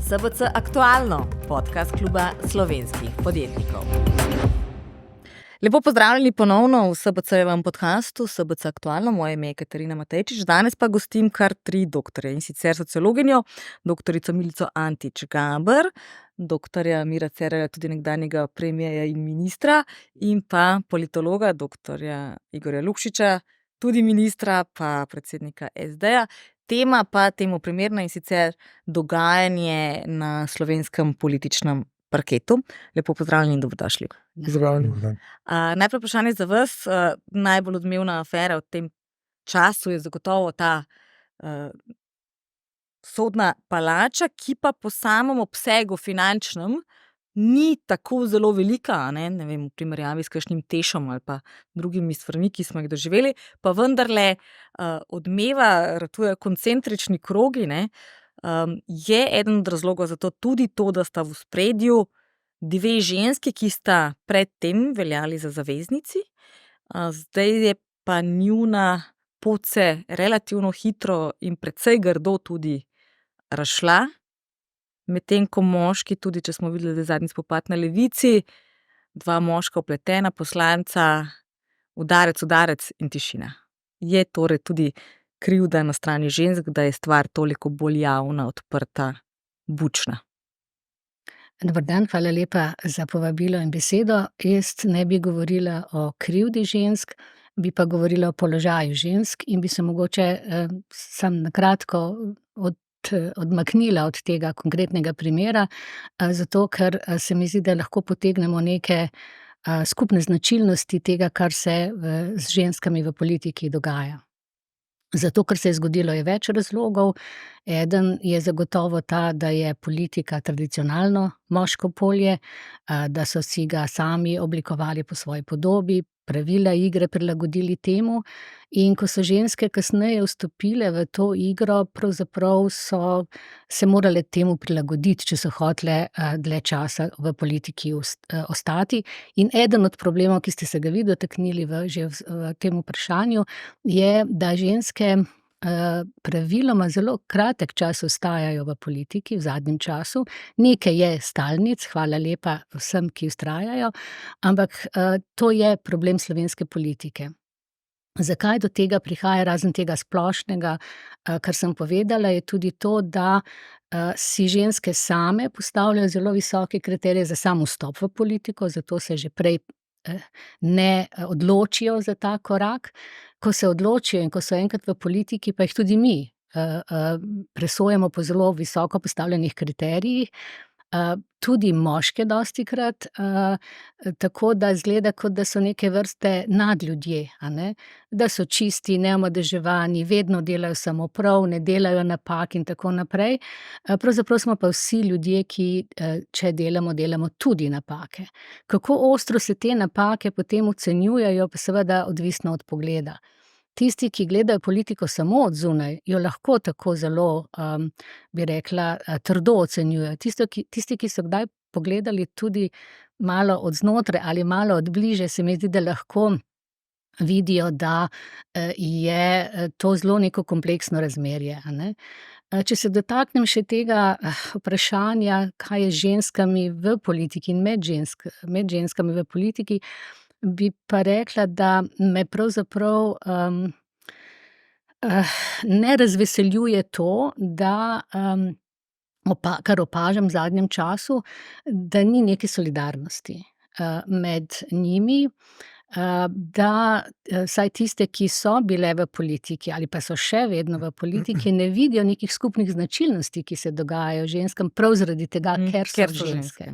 SBC Aktualno, podcast kluba slovenskih podjetnikov. Lepo pozdravljeni ponovno v SBC-jevem podcastu SBC Aktualno. Moje ime je Katarina Matejčič. Danes pa gostim kar 3 doktorje, in sicer sociologinjo, doktorico Milico Antić Gaber, doktorja Mira Cerarja, tudi nekdanjega premierja in ministra, in pa politologa, doktorja Igorja Lukšiča, tudi ministra, pa predsednika SD-ja. Tema pa temu primerna, in sicer dogajanje na slovenskem političnem parketu. Lepo pozdravljeni in dobrodošli. Pozdravljeni. Najprej vprašanje za vas. Najbolj odmevna afera v tem času je zagotovo ta sodna palača, ki pa po samem obsegu finančnem ni tako zelo velika, ne vem, v primerjavi s kakšnim Tešom ali pa drugimi stvarmi, ki smo jih doživeli, pa vendarle odmeva, ratujejo koncentrični krogi, ne. Je eden od razlogov za to tudi to, da sta v ospredju 2 ženski, ki sta predtem veljali za zaveznici. Zdaj je pa njuna pot se relativno hitro in precej grdo tudi razšla. Medtem ko moški, tudi če smo videli zadnji spopad na Levici, 2 moška vpletena poslanca, udarec in tišina. Je torej tudi krivda na strani žensk, da je stvar toliko bolj javna, odprta, bučna? Dober dan, hvala lepa za povabilo in besedo. Jaz ne bi govorila o krivdi žensk, bi pa govorila o položaju žensk in bi se mogoče samo na kratko odmaknila od tega konkretnega primera, zato ker se mi zdi, da lahko potegnemo neke skupne značilnosti tega, kar se z ženskami v politiki dogaja. Zato, ker se je zgodilo, je več razlogov. Eden je zagotovo ta, da je politika tradicionalno moško polje, da so si ga sami oblikovali po svoji podobi, pravila igre prilagodili temu, in ko so ženske kasneje vstopile v to igro, pravzaprav so se morale temu prilagoditi, če so hotele dlje časa v politiki ostati. In eden od problemov, ki ste se ga vi dotaknili že v tem vprašanju, je, da ženske praviloma zelo kratek čas ostajajo v politiki v zadnjem času. Nekaj je stalnic, hvala lepa vsem, ki vztrajajo, ampak to je problem slovenske politike. Zakaj do tega prihaja, razen tega splošnega, kar sem povedala, je tudi to, da si ženske same postavljajo zelo visoke kriterije za sam vstop v politiko, zato se že prej ne odločijo za ta korak. Ko se odločijo in ko so enkrat v politiki, pa jih tudi mi presojamo po zelo visoko postavljenih kriterijih, tudi moške dostikrat, tako da izgleda, kot da so neke vrste nadljudje, a ne. Da so čisti, neomadeževani, vedno delajo samo prav, ne delajo napak in tako naprej. Pravzaprav smo pa vsi ljudje, ki če delamo tudi napake. Kako ostro se te napake potem ocenjujejo, pa seveda odvisno od pogleda. Tisti, ki gledajo politiko samo od zunaj, jo lahko tako zelo, bi rekla, trdo ocenjujejo. Tisti, ki so kdaj pogledali tudi malo od znotraj ali malo od bliže, se mi zdi, da lahko vidijo, da je to zelo neko kompleksno razmerje, a ne. Če se dotaknem še tega vprašanja, kaj je z ženskami v politiki in med ženskami v politiki, bi pa rekla, da me pravzaprav ne razveseljuje to, da kar opažam v zadnjem času, da ni neke solidarnosti med njimi, da vsaj tiste, ki so bile v politiki ali pa so še vedno v politiki, ne vidijo nekih skupnih značilnosti, ki se dogajajo ženskam, prav zaradi tega, ker so ženske.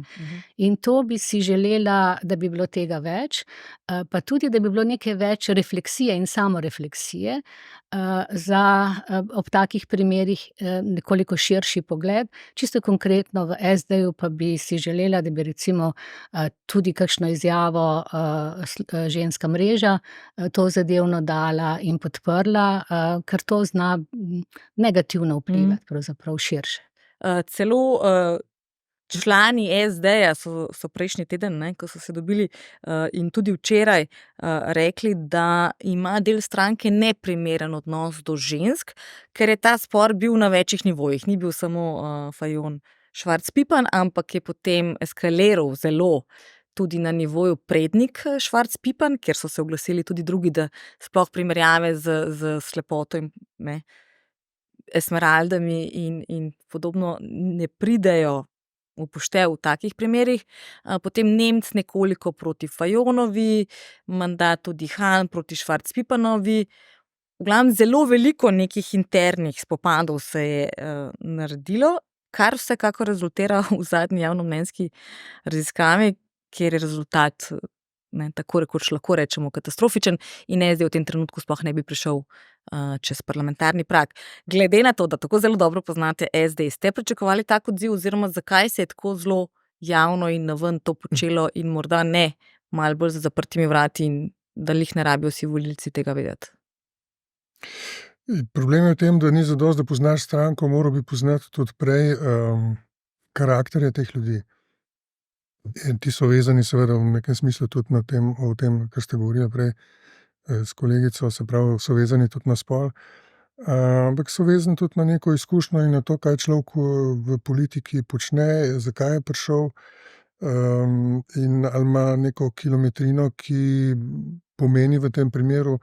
In to bi si želela, da bi bilo tega več, pa tudi, da bi bilo nekaj več refleksije in samorefleksije, za ob takih primerih nekoliko širši pogled. Čisto konkretno v SD-ju pa bi si želela, da bi recimo tudi kakšno izjavo Ženska mreža to zadevno dala in podprla, ker to zna negativno vplivati pravzaprav širše. Celo člani SD-ja so prejšnji teden, ne, ko so se dobili, in tudi včeraj rekli, da ima del stranke neprimeren odnos do žensk, ker je ta spor bil na večjih nivojih, ni bil samo Fajon Švarc-Pipan, ampak je potem eskaliral zelo tudi na nivoju prednik Švarc-Pipan, kjer so se oglasili tudi drugi, da sploh primerjave z slepoto in esmeraldami in podobno ne pridejo v poštev v takih primerih. Potem Nemc nekoliko proti Fajonovi, mandat tudi Han proti Švarc-Pipanovi. V glavnem zelo veliko nekih internih spopadov se je naredilo, kar vsekakor rezultira v zadnji javnomnenjski raziskavi, kjer je rezultat tako rekoč lahko rečemo katastrofičen in SD v tem trenutku sploh ne bi prišel čez parlamentarni prag. Glede na to, da tako zelo dobro poznate SD, ste pričakovali tak odziv oziroma zakaj se je tako zelo javno in naven to počelo in morda ne malo bolj za zaprtimi vrati in da lih ne rabijo vsi volilci tega vedeti? Problem je v tem, da ni zadosti, da poznaš stranko, moral bi poznati tudi prej karakterje teh ljudi. In ti so vezani seveda v nekem smislu tudi o tem, kar ste govorili prej s kolegico, se pravi, so vezani tudi na spol, ampak so vezani tudi na neko izkušnjo in na to, kaj človek v politiki počne, zakaj je prišel, in ali ima neko kilometrino, ki pomeni v tem primeru,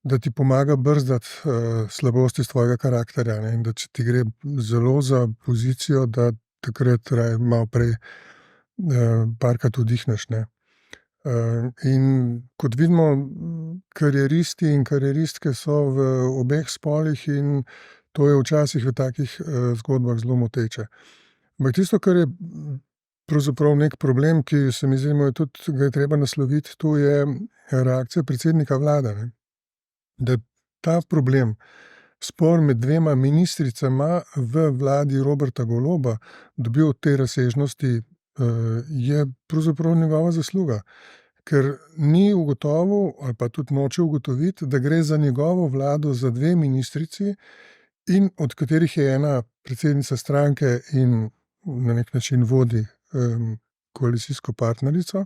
da ti pomaga brzdati slabosti svojega karakterja, ne? In da če ti gre zelo za pozicijo, da takrat raje malo prej parkrat vdihneš, ne. In kot vidimo, karieristi in karieristke so v obeh spolih in to je včasih v takih zgodbah zelo moteče. Ampak tisto, kar je pravzaprav nek problem, ki se mi zdi, tudi ga je treba nasloviti, to je reakcija predsednika vlade, ne. Da ta problem, spor med dvema ministricama v vladi Roberta Goloba dobil te razsežnosti, je pravzaprav njegova zasluga, ker ni ugotovil ali pa tudi noče ugotoviti, da gre za njegovo vlado za dve ministrici in od katerih je ena predsednica stranke in na nek način vodi koalicijsko partnerico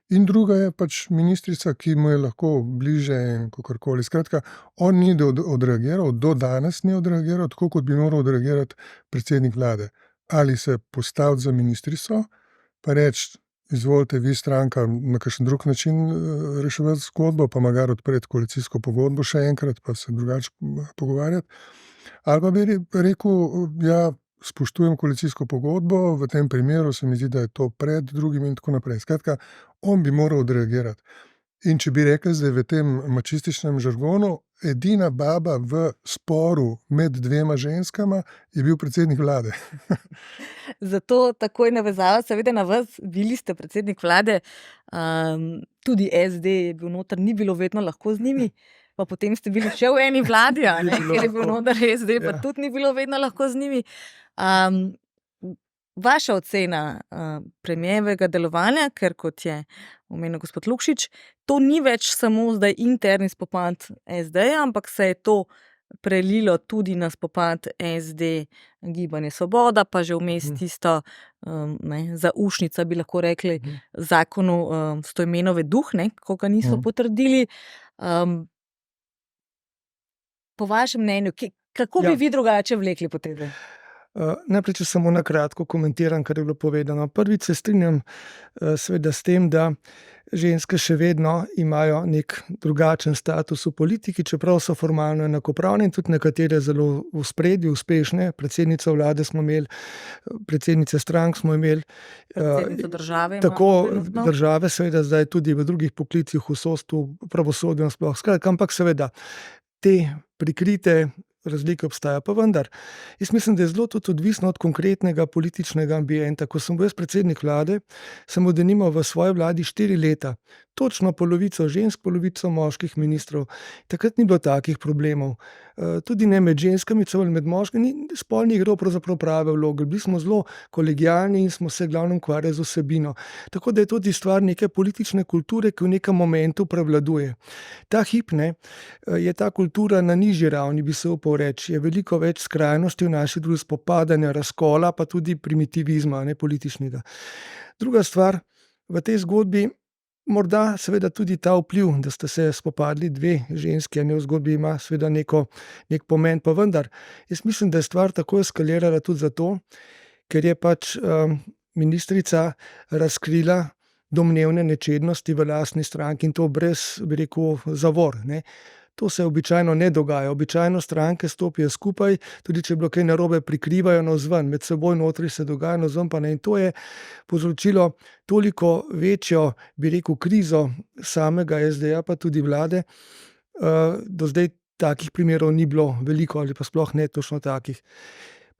in druga je pač ministrica, ki mu je lahko bliže in kakorkoli. Skratka, on ni odreagiral, do danes ni odreagiral, tako kot bi moral odreagirati predsednik vlade. Ali se postaviti za ministrico, pa reči, izvolite vi stranka na kakšen drug način reševati zgodbo, pa magari odpreti koalicijsko pogodbo še enkrat, pa se drugače pogovarjati. Ali pa bi rekel, ja, spoštujem koalicijsko pogodbo, v tem primeru se mi zdi, da je to pred drugim in tako naprej. Skratka, on bi moral odreagirati. In če bi rekli zdaj v tem mačističnem žargonu, edina baba v sporu med dvema ženskama je bil predsednik vlade. Zato takoj navezava seveda na vas, bili ste predsednik vlade, tudi SD je bil noter, ni bilo vedno lahko z njimi, pa potem ste bili še v eni vladi, kjer je bil noter SD, pa tudi ni bilo vedno lahko z njimi. Vaša ocena premierjevega delovanja, ker kot je omenil gospod Lukšič, to ni več samo zdaj interni spopad SD-ja, ampak se je to prelilo tudi na spopad SD Gibanje Svoboda, pa že vmes tisto zaušnica, bi lahko rekli, zakonu Stojmenove duh, ko ga niso potrdili. Po vašem mnenju, kako bi vi drugače vlekli poteze? Najprej, če samo na kratko komentiram, kar je bilo povedano. Prvič se strinjam seveda s tem, da ženske še vedno imajo nek drugačen status v politiki, čeprav so formalno enakopravne in tudi nekatere zelo v ospredju, uspešne. Predsednico vlade smo imeli, predsednice strank smo imeli. Predsednico države. Tako države, seveda zdaj tudi v drugih poklicih, v sodstvu, pravosodju sploh. Skratka, ampak seveda te prikrite razlike obstaja, pa vendar. Jaz mislim, da je zelo tudi odvisno od konkretnega političnega ambienta. Ko sem bil jaz predsednik vlade, sem denimo v svoji vladi 4 leta, točno polovico žensk, polovico moških ministrov. Takrat ni bilo takih problemov. Tudi ne med ženskami, celo med moškimi, spol ni igral pravzaprav prave vloge. Bili smo zelo kolegialni in smo se glavno ukvarjali z vsebino. Tako da je tudi stvar neke politične kulture, ki v nekem momentu prevladuje. Ta hip, je ta kultura na nižji ravni, bi se upal reči. Je veliko več skrajnosti v naši družbi, spopadanja, razkola, pa tudi primitivizma, političnega. Druga stvar, v tej zgodbi morda seveda tudi ta vpliv, da ste se spopadli dve ženski, v zgodbi ima seveda nek pomen, pa vendar, jaz mislim, da je stvar tako eskalirala tudi zato, ker je pač ministrica razkrila domnevne nečednosti v lastni stranki in to brez, bi rekel, zavor, ne. To se običajno ne dogaja. Običajno stranke stopijo skupaj, tudi če je bilo kaj narobe, prikrivajo navzven, med seboj notri se dogaja, navzven pa ne. In to je povzročilo toliko večjo, bi rekel, krizo samega SD-ja, pa tudi vlade. Do zdaj takih primerov ni bilo veliko ali pa sploh ne točno takih.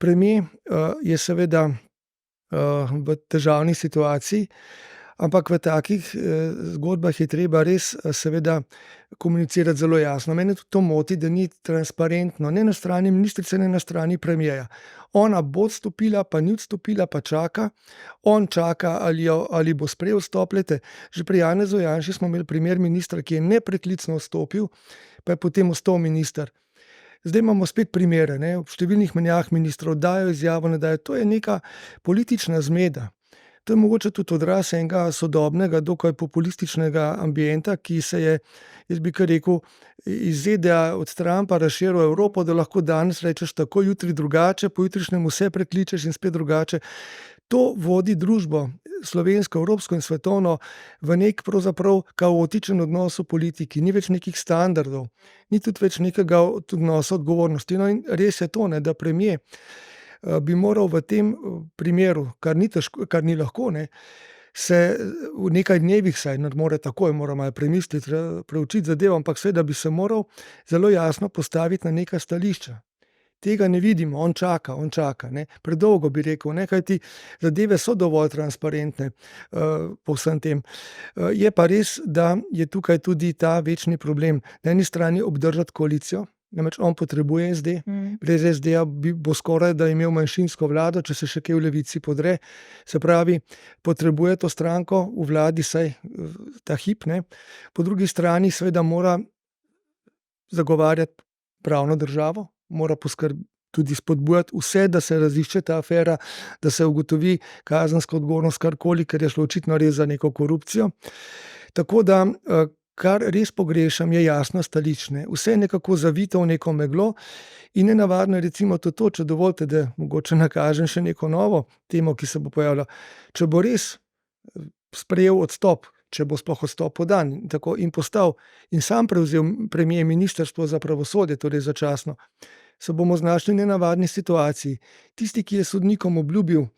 Premier je seveda v težavni situaciji, ampak v takih zgodbah je treba res seveda komunicirati zelo jasno. Mene tudi to moti, da ni transparentno, ne na strani ministrice, ne na strani premierja. Ona bo odstopila, pa ni odstopila, pa čaka. On čaka, ali bo sprejel odstop. Glejte, že pri Janezu Janši smo imeli primer ministra, ki je nepreklicno odstopil, pa je potem ostal minister. Zdaj imamo spet primere, ne, v številnih menjavah ministrov dajo izjavo, ne dajo. To je neka politična zmeda. To je mogoče tudi odraz enega sodobnega, dokaj populističnega ambienta, ki se je, jaz bi kar rekel, iz ZDA od Trumpa razširil v Evropo, da lahko danes rečeš tako, jutri drugače, pojutrišnjem vse prekličeš in spet drugače. To vodi družbo, slovensko, evropsko in svetovno, v nek pravzaprav kaotičen odnos v politiki. Ni več nekih standardov, ni tudi več nekega odnosa odgovornosti. No in res je to, ne, da premier bi moral v tem primeru, kar ni težko, kar ni lahko, ne, se v nekaj dnevih, saj ne more takoj, mora malo premisliti, preučiti zadevo, ampak seveda bi se moral zelo jasno postaviti na neka stališča. Tega ne vidimo, on čaka, ne. Predolgo bi rekel, ne, kajti zadeve so dovolj transparentne po vsem tem. Je pa res, da je tukaj tudi ta večni problem. Na eni strani obdržati koalicijo, namreč on potrebuje SD, brez SD-ja bo skoraj da imel manjšinsko vlado, če se še kaj v Levici podre. Se pravi, potrebuje to stranko v vladi, saj ta hip, ne. Po drugi strani seveda mora zagovarjati pravno državo, mora tudi spodbujati vse, da se razišče ta afera, da se ugotovi kazenska odgovornost, karkoli, ker je šlo očitno res za neko korupcijo. Tako da kar res pogrešam, je jasno stališče. Vse je nekako zavito v neko meglo in nenavadno je recimo to, če dovolite, da mogoče nakažem še neko novo temo, ki se bo pojavila. Če bo res sprejel odstop, če bo sploh odstop podan in postal in sam prevzel premier ministrstvo za pravosodje, torej začasno, se bomo znašli v nenavadni situaciji. Tisti, ki je sodnikom obljubil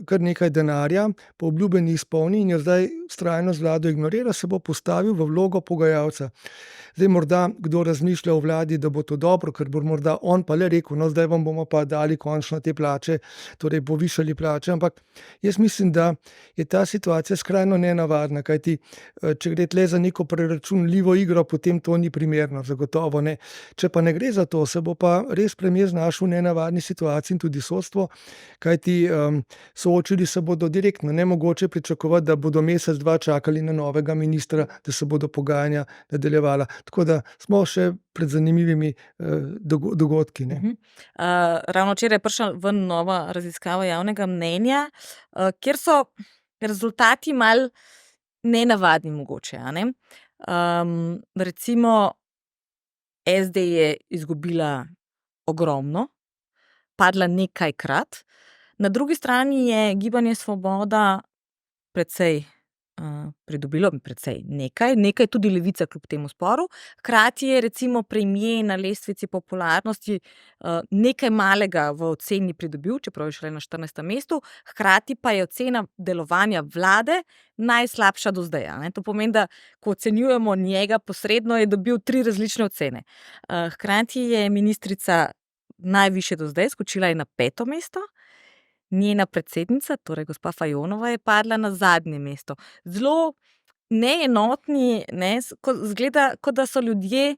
kar nekaj denarja, pa obljube ni izpolnil in jo zdaj vztrajno z vlado ignorira, se bo postavil v vlogo pogajalca. Zdaj morda kdo razmišlja v vladi, da bo to dobro, ker bo morda on pa le rekel, no zdaj vam bomo pa dali končno te plače, torej povišali plače, ampak jaz mislim, da je ta situacija skrajno nenavadna, kajti če gre tle za neko preračunljivo igro, potem to ni primerno, zagotovo ne. Če pa ne gre za to, se bo pa res premier znašel v nenavadni situaciji in tudi sodstvo, kajti soočili se bodo direktno. Nemogoče pričakovati, da bodo mesec, dva čakali na novega ministra, da se bodo pogajanja nadaljevala. Tako da smo še pred zanimivimi dogodki. Ne. Ravno včeraj je prišla ven nova raziskava javnega mnenja, kjer so rezultati malo nenavadni mogoče, a ne. Recimo SD je izgubila ogromno, padla nekajkrat. Na drugi strani je Gibanje Svoboda precej pridobilo, nekaj tudi Levica kljub temu sporu. Hkrati je recimo premier na lestvici popularnosti nekaj malega v oceni pridobil, čeprav je šele na 14. mestu, hkrati pa je ocena delovanja vlade najslabša do zdaj. Ne? To pomeni, da ko ocenjujemo njega posredno, je dobil 3 različne ocene. Hkrati je ministrica najvišje do zdaj, skočila je na 5. mesto. Njena predsednica, torej gospa Fajonova, je padla na zadnje mesto. Zelo neenotni, ne, zgleda, kot da so ljudje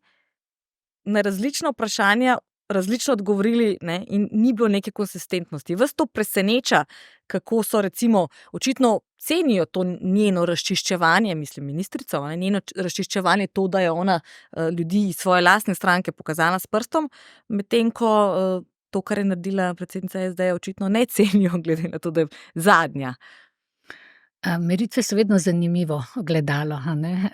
na različna vprašanja različno odgovorili, ne, in ni bilo neke konsistentnosti. Vas to preseneča, kako so recimo očitno cenijo to njeno razčiščevanje, mislim ministrico, ne, njeno razčiščevanje to, da je ona ljudi iz svoje lastne stranke pokazala s prstom, medtem ko to, kar je naredila predsednica SD, očitno ne cenijo, glede na to, da je zadnja. Meritve so vedno zanimivo gledalo, a ne?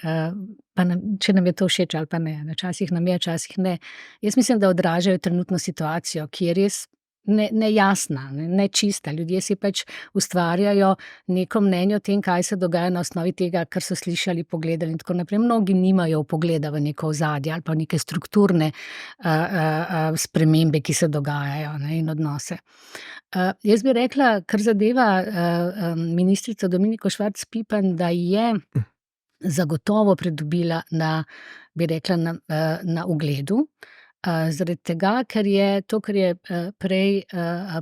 Če nam je to všeč ali pa ne. Včasih nam je, včasih ne. Jaz mislim, da odražajo trenutno situacijo, ki je res nejasna, nečista. Ljudje si pač ustvarjajo neko mnenje o tem, kaj se dogaja na osnovi tega, kar so slišali, pogledali in tako naprej. Mnogi nimajo vpogleda v neko ozadje ali pa neke strukturne spremembe, ki se dogajajo, ne, in odnose. Jaz bi rekla, kar zadeva ministrico Dominiko Švarc Pipan, da je zagotovo pridobila bi rekla, na ugledu. Zaradi tega, ker je to, kar je prej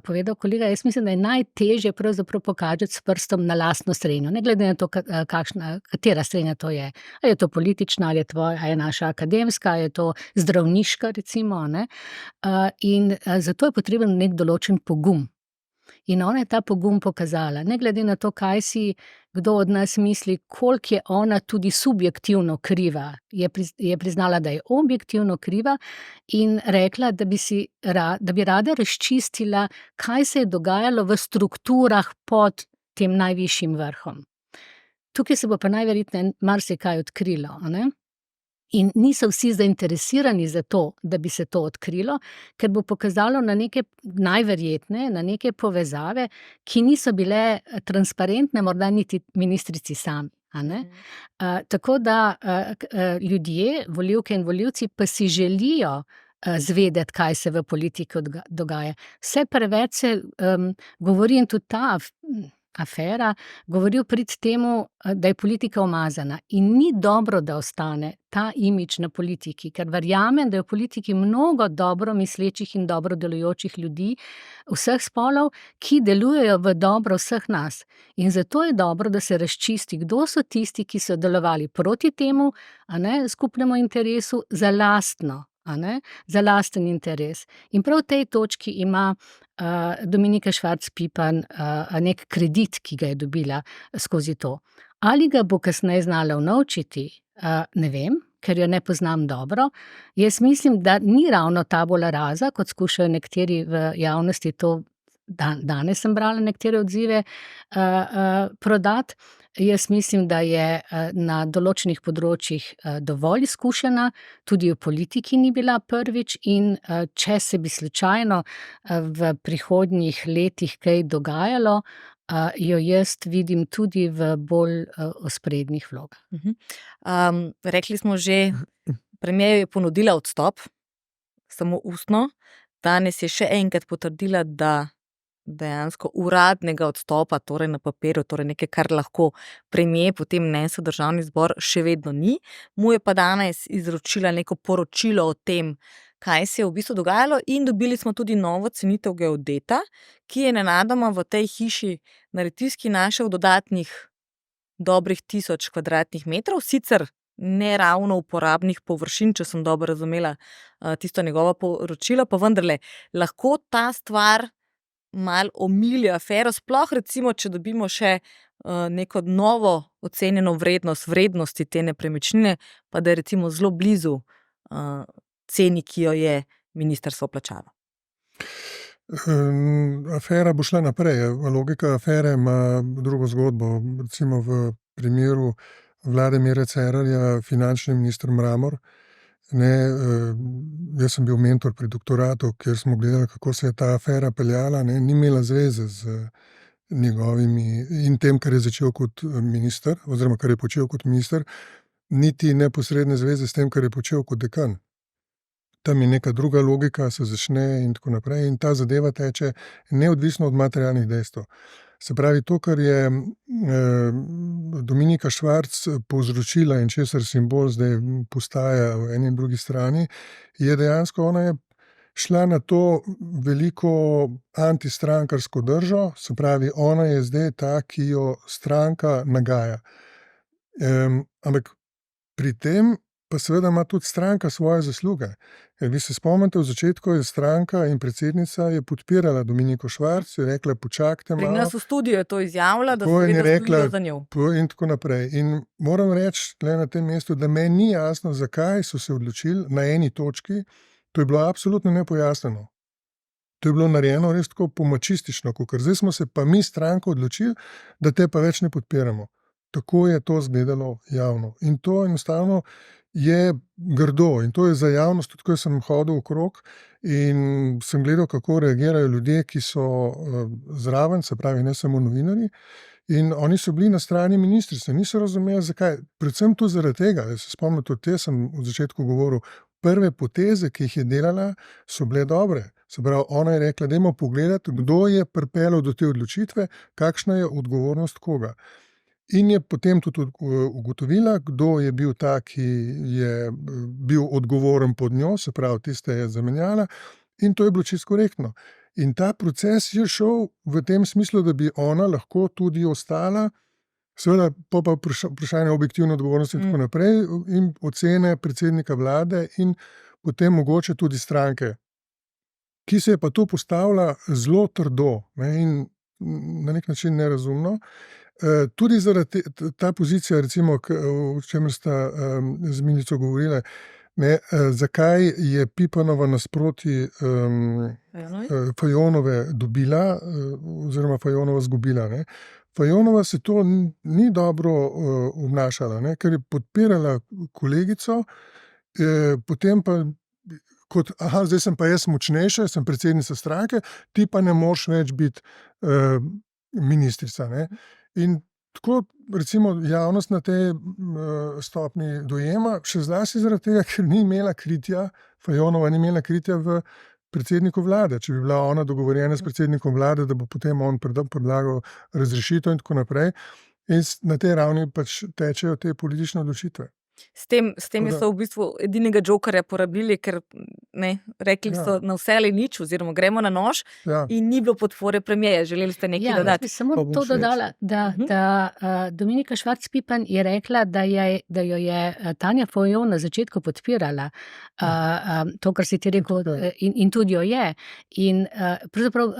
povedal kolega, jaz mislim, da je najtežje pravzaprav pokazati s prstom na lastno srenjo, ne glede na to, katera srenja to je. Ali je to politična, ali je naša akademska, ali je to zdravniška, recimo, ne. In zato je potreben nek določen pogum. In ona je ta pogum pokazala, ne glede na to, kaj si kdo od nas misli, koliko je ona tudi subjektivno kriva. Je priznala, da je objektivno kriva in rekla, da bi rada razčistila, kaj se je dogajalo v strukturah pod tem najvišjim vrhom. Tukaj se bo pa najverjetneje marsikaj odkrilo, ne? In niso vsi zainteresirani za to, da bi se to odkrilo, ker bo pokazalo na neke, najverjetneje, na neke povezave, ki niso bile transparentne, morda niti ministrici sami, a ne. Tako da ljudje, volivke in volivci, pa si želijo zvedeti, kaj se v politiki dogaja. Vse preveč se govori in tudi ta afera govori v prid temu, da je politika umazana. In ni dobro, da ostane ta imidž na politiki, ker verjamem, da je v politiki mnogo dobro mislečih in dobro delujočih ljudi vseh spolov, ki delujejo v dobro vseh nas. In zato je dobro, da se razčisti, kdo so tisti, ki so delovali proti temu, a ne, skupnemu interesu, za lastno, a ne, za lasten interes. In prav v tej točki ima Dominika Švarc Pipan nek kredit, ki ga je dobila skozi to. Ali ga bo kasneje znala unovčiti, ne vem, ker jo ne poznam dobro. Jaz mislim, da ni ravno tabula rasa, kot skušajo nekateri v javnosti to, danes sem brala nekatere odzive, prodati. Jaz mislim, da je na določenih področjih dovolj izkušena, tudi v politiki ni bila prvič, in če se bi slučajno v prihodnjih letih kaj dogajalo, jo jaz vidim tudi v bolj osprednih vlogah. Rekli smo že, premier je ponudila odstop, samo ustno. Danes je še enkrat potrdila, da dejansko uradnega odstopa, torej na papirju, torej nekaj, kar lahko premier potem nese v Državni zbor, še vedno ni. Mu je pa danes izročila neko poročilo o tem, kaj se je v bistvu dogajalo, in dobili smo tudi novo cenitev geodeta, ki je nenadoma v tej hiši na Litijski našel dodatnih dobrih 1000 kvadratnih metrov, sicer ne ravno uporabnih površin, če sem dobro razumela tisto njegovo poročilo, pa vendarle lahko ta stvar malo omili afero, sploh recimo, če dobimo še neko novo ocenjeno vrednosti te nepremičnine, pa da je recimo zelo blizu ceni, ki jo je ministrstvo plačalo. Afera bo šla naprej. Logika afere ima drugo zgodbo. Recimo v primeru vlade Mira Cerarja, finančni minister Mramor, jaz sem bil mentor pri doktoratu, kjer smo gledali, kako se je ta afera peljala, ni imela zveze z njegovimi in tem, kar je začel kot minister, oziroma kar je počel kot minister, niti neposredne zveze s tem, kar je počel kot dekan. Tam je neka druga logika, se začne in tako naprej, in ta zadeva teče neodvisno od materialnih dejstev. Se pravi, to, kar je Dominika Švarc povzročila in česar simbol zdaj postaja v eni in drugi strani, je dejansko, ona je šla na to veliko antistrankarsko držo, se pravi, ona je zdaj ta, ki jo stranka nagaja. Ampak pri tem pa seveda ima tudi stranka svoje zasluge. Vi se spomnite, v začetku je stranka in predsednica je podpirala Dominiko Švarc, je rekla, počakajte malo. Pri nas v studiu je to izjavila, da Tako se in je vedno rekla, stojijo za njo. In tako naprej. In moram reči tle na tem mestu, da meni ni jasno, zakaj so se odločili na eni točki, to je bilo absolutno nepojasnjeno. To je bilo narejeno res tako pomačistično, kakor zdaj smo se pa mi stranko odločili, da te pa več ne podpiramo. tako je to izgledalo javno. In to enostavno je grdo in to je za javnost, tudi ko sem hodil okrog in sem gledal, kako reagirajo ljudje, ki so zraven, se pravi, ne samo novinarji. In oni so bili na strani ministrice, niso razumeli, zakaj. Predvsem to zaradi tega, jaz se spomnim, tudi te sem v začetku govoril, prve poteze, ki jih je delala, so bile dobre. Se pravi, ona je rekla, dajmo pogledati, kdo je pripeljal do te odločitve, kakšna je odgovornost koga. In je potem tudi ugotovila, kdo je bil ta, ki je bil odgovoren pod njo, se pravi, tiste je zamenjala, in to je bilo čisto korektno. In ta proces je šel v tem smislu, da bi ona lahko tudi ostala, seveda pa vprašanje objektivne odgovornosti in tako naprej, in ocene predsednika vlade in potem mogoče tudi stranke, ki se je pa tu postavila zelo trdo, ne, in na nek način nerazumno. Tudi zaradi ta pozicija, recimo, o čemer sta z Milico govorila, ne, zakaj je Pipanova nasproti Fajonove dobila oziroma Fajonova izgubila. Ne. Fajonova se to ni dobro obnašala, ne, ker je podpirala kolegico, potem pa kot, zdaj sem pa jaz močnejša, sem predsednica stranke, ti pa ne moreš več biti ministrica. Ne. In tako, recimo, javnost na tej stopni dojema, še zlasti zaradi tega, ker ni imela kritja, Fajonova ni imela kritja v predsedniku vlade. Če bi bila ona dogovorjena s predsednikom vlade, da bo potem on predlagal razrešitev in tako naprej. In na tej ravni pač tečejo te politične odločitve. S tem so v bistvu edinega džokerja porabili, ker rekli so na vse ali nič, oziroma gremo na nož, in ni bilo podpore premierja. Želeli ste nekaj dodati? Jaz bi samo to dodala, da Dominika Švarc Pipan je rekla, da jo je Tanja Fajon na začetku podpirala, to, kar si ti rekel, in tudi jo je. In pravzaprav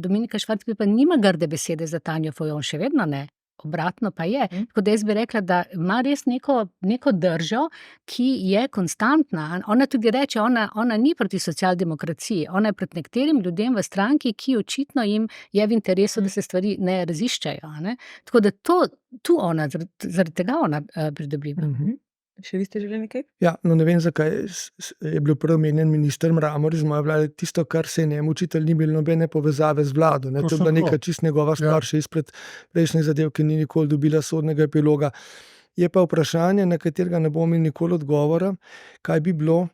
Dominika Švarc Pipan nima grde besede za Tanjo Fajon, še vedno ne. Obratno pa je. Tako da jaz bi rekla, da ima res neko držo, ki je konstantna. Ona tudi reče, ona ni proti socialdemokraciji, ona je proti nekaterim ljudem v stranki, ki očitno jim je v interesu, da se stvari ne raziščejo. Ne? Tako da tu ona, zaradi tega ona pridobiva. Še vi ste želeli nekaj? Ja, no ne vem, zakaj je bil prvi omenjen minister Mramor iz moje vlade. Tisto, kar se je njemu učitelj, ni bilo nobene povezave z vlado. Ne? To je bila neka čist njegova stvar, še izpred prejšnjih zadev, ki ni nikoli dobila sodnega epiloga. Je pa vprašanje, na katerega ne bomo imeli nikoli odgovora, kaj bi bilo,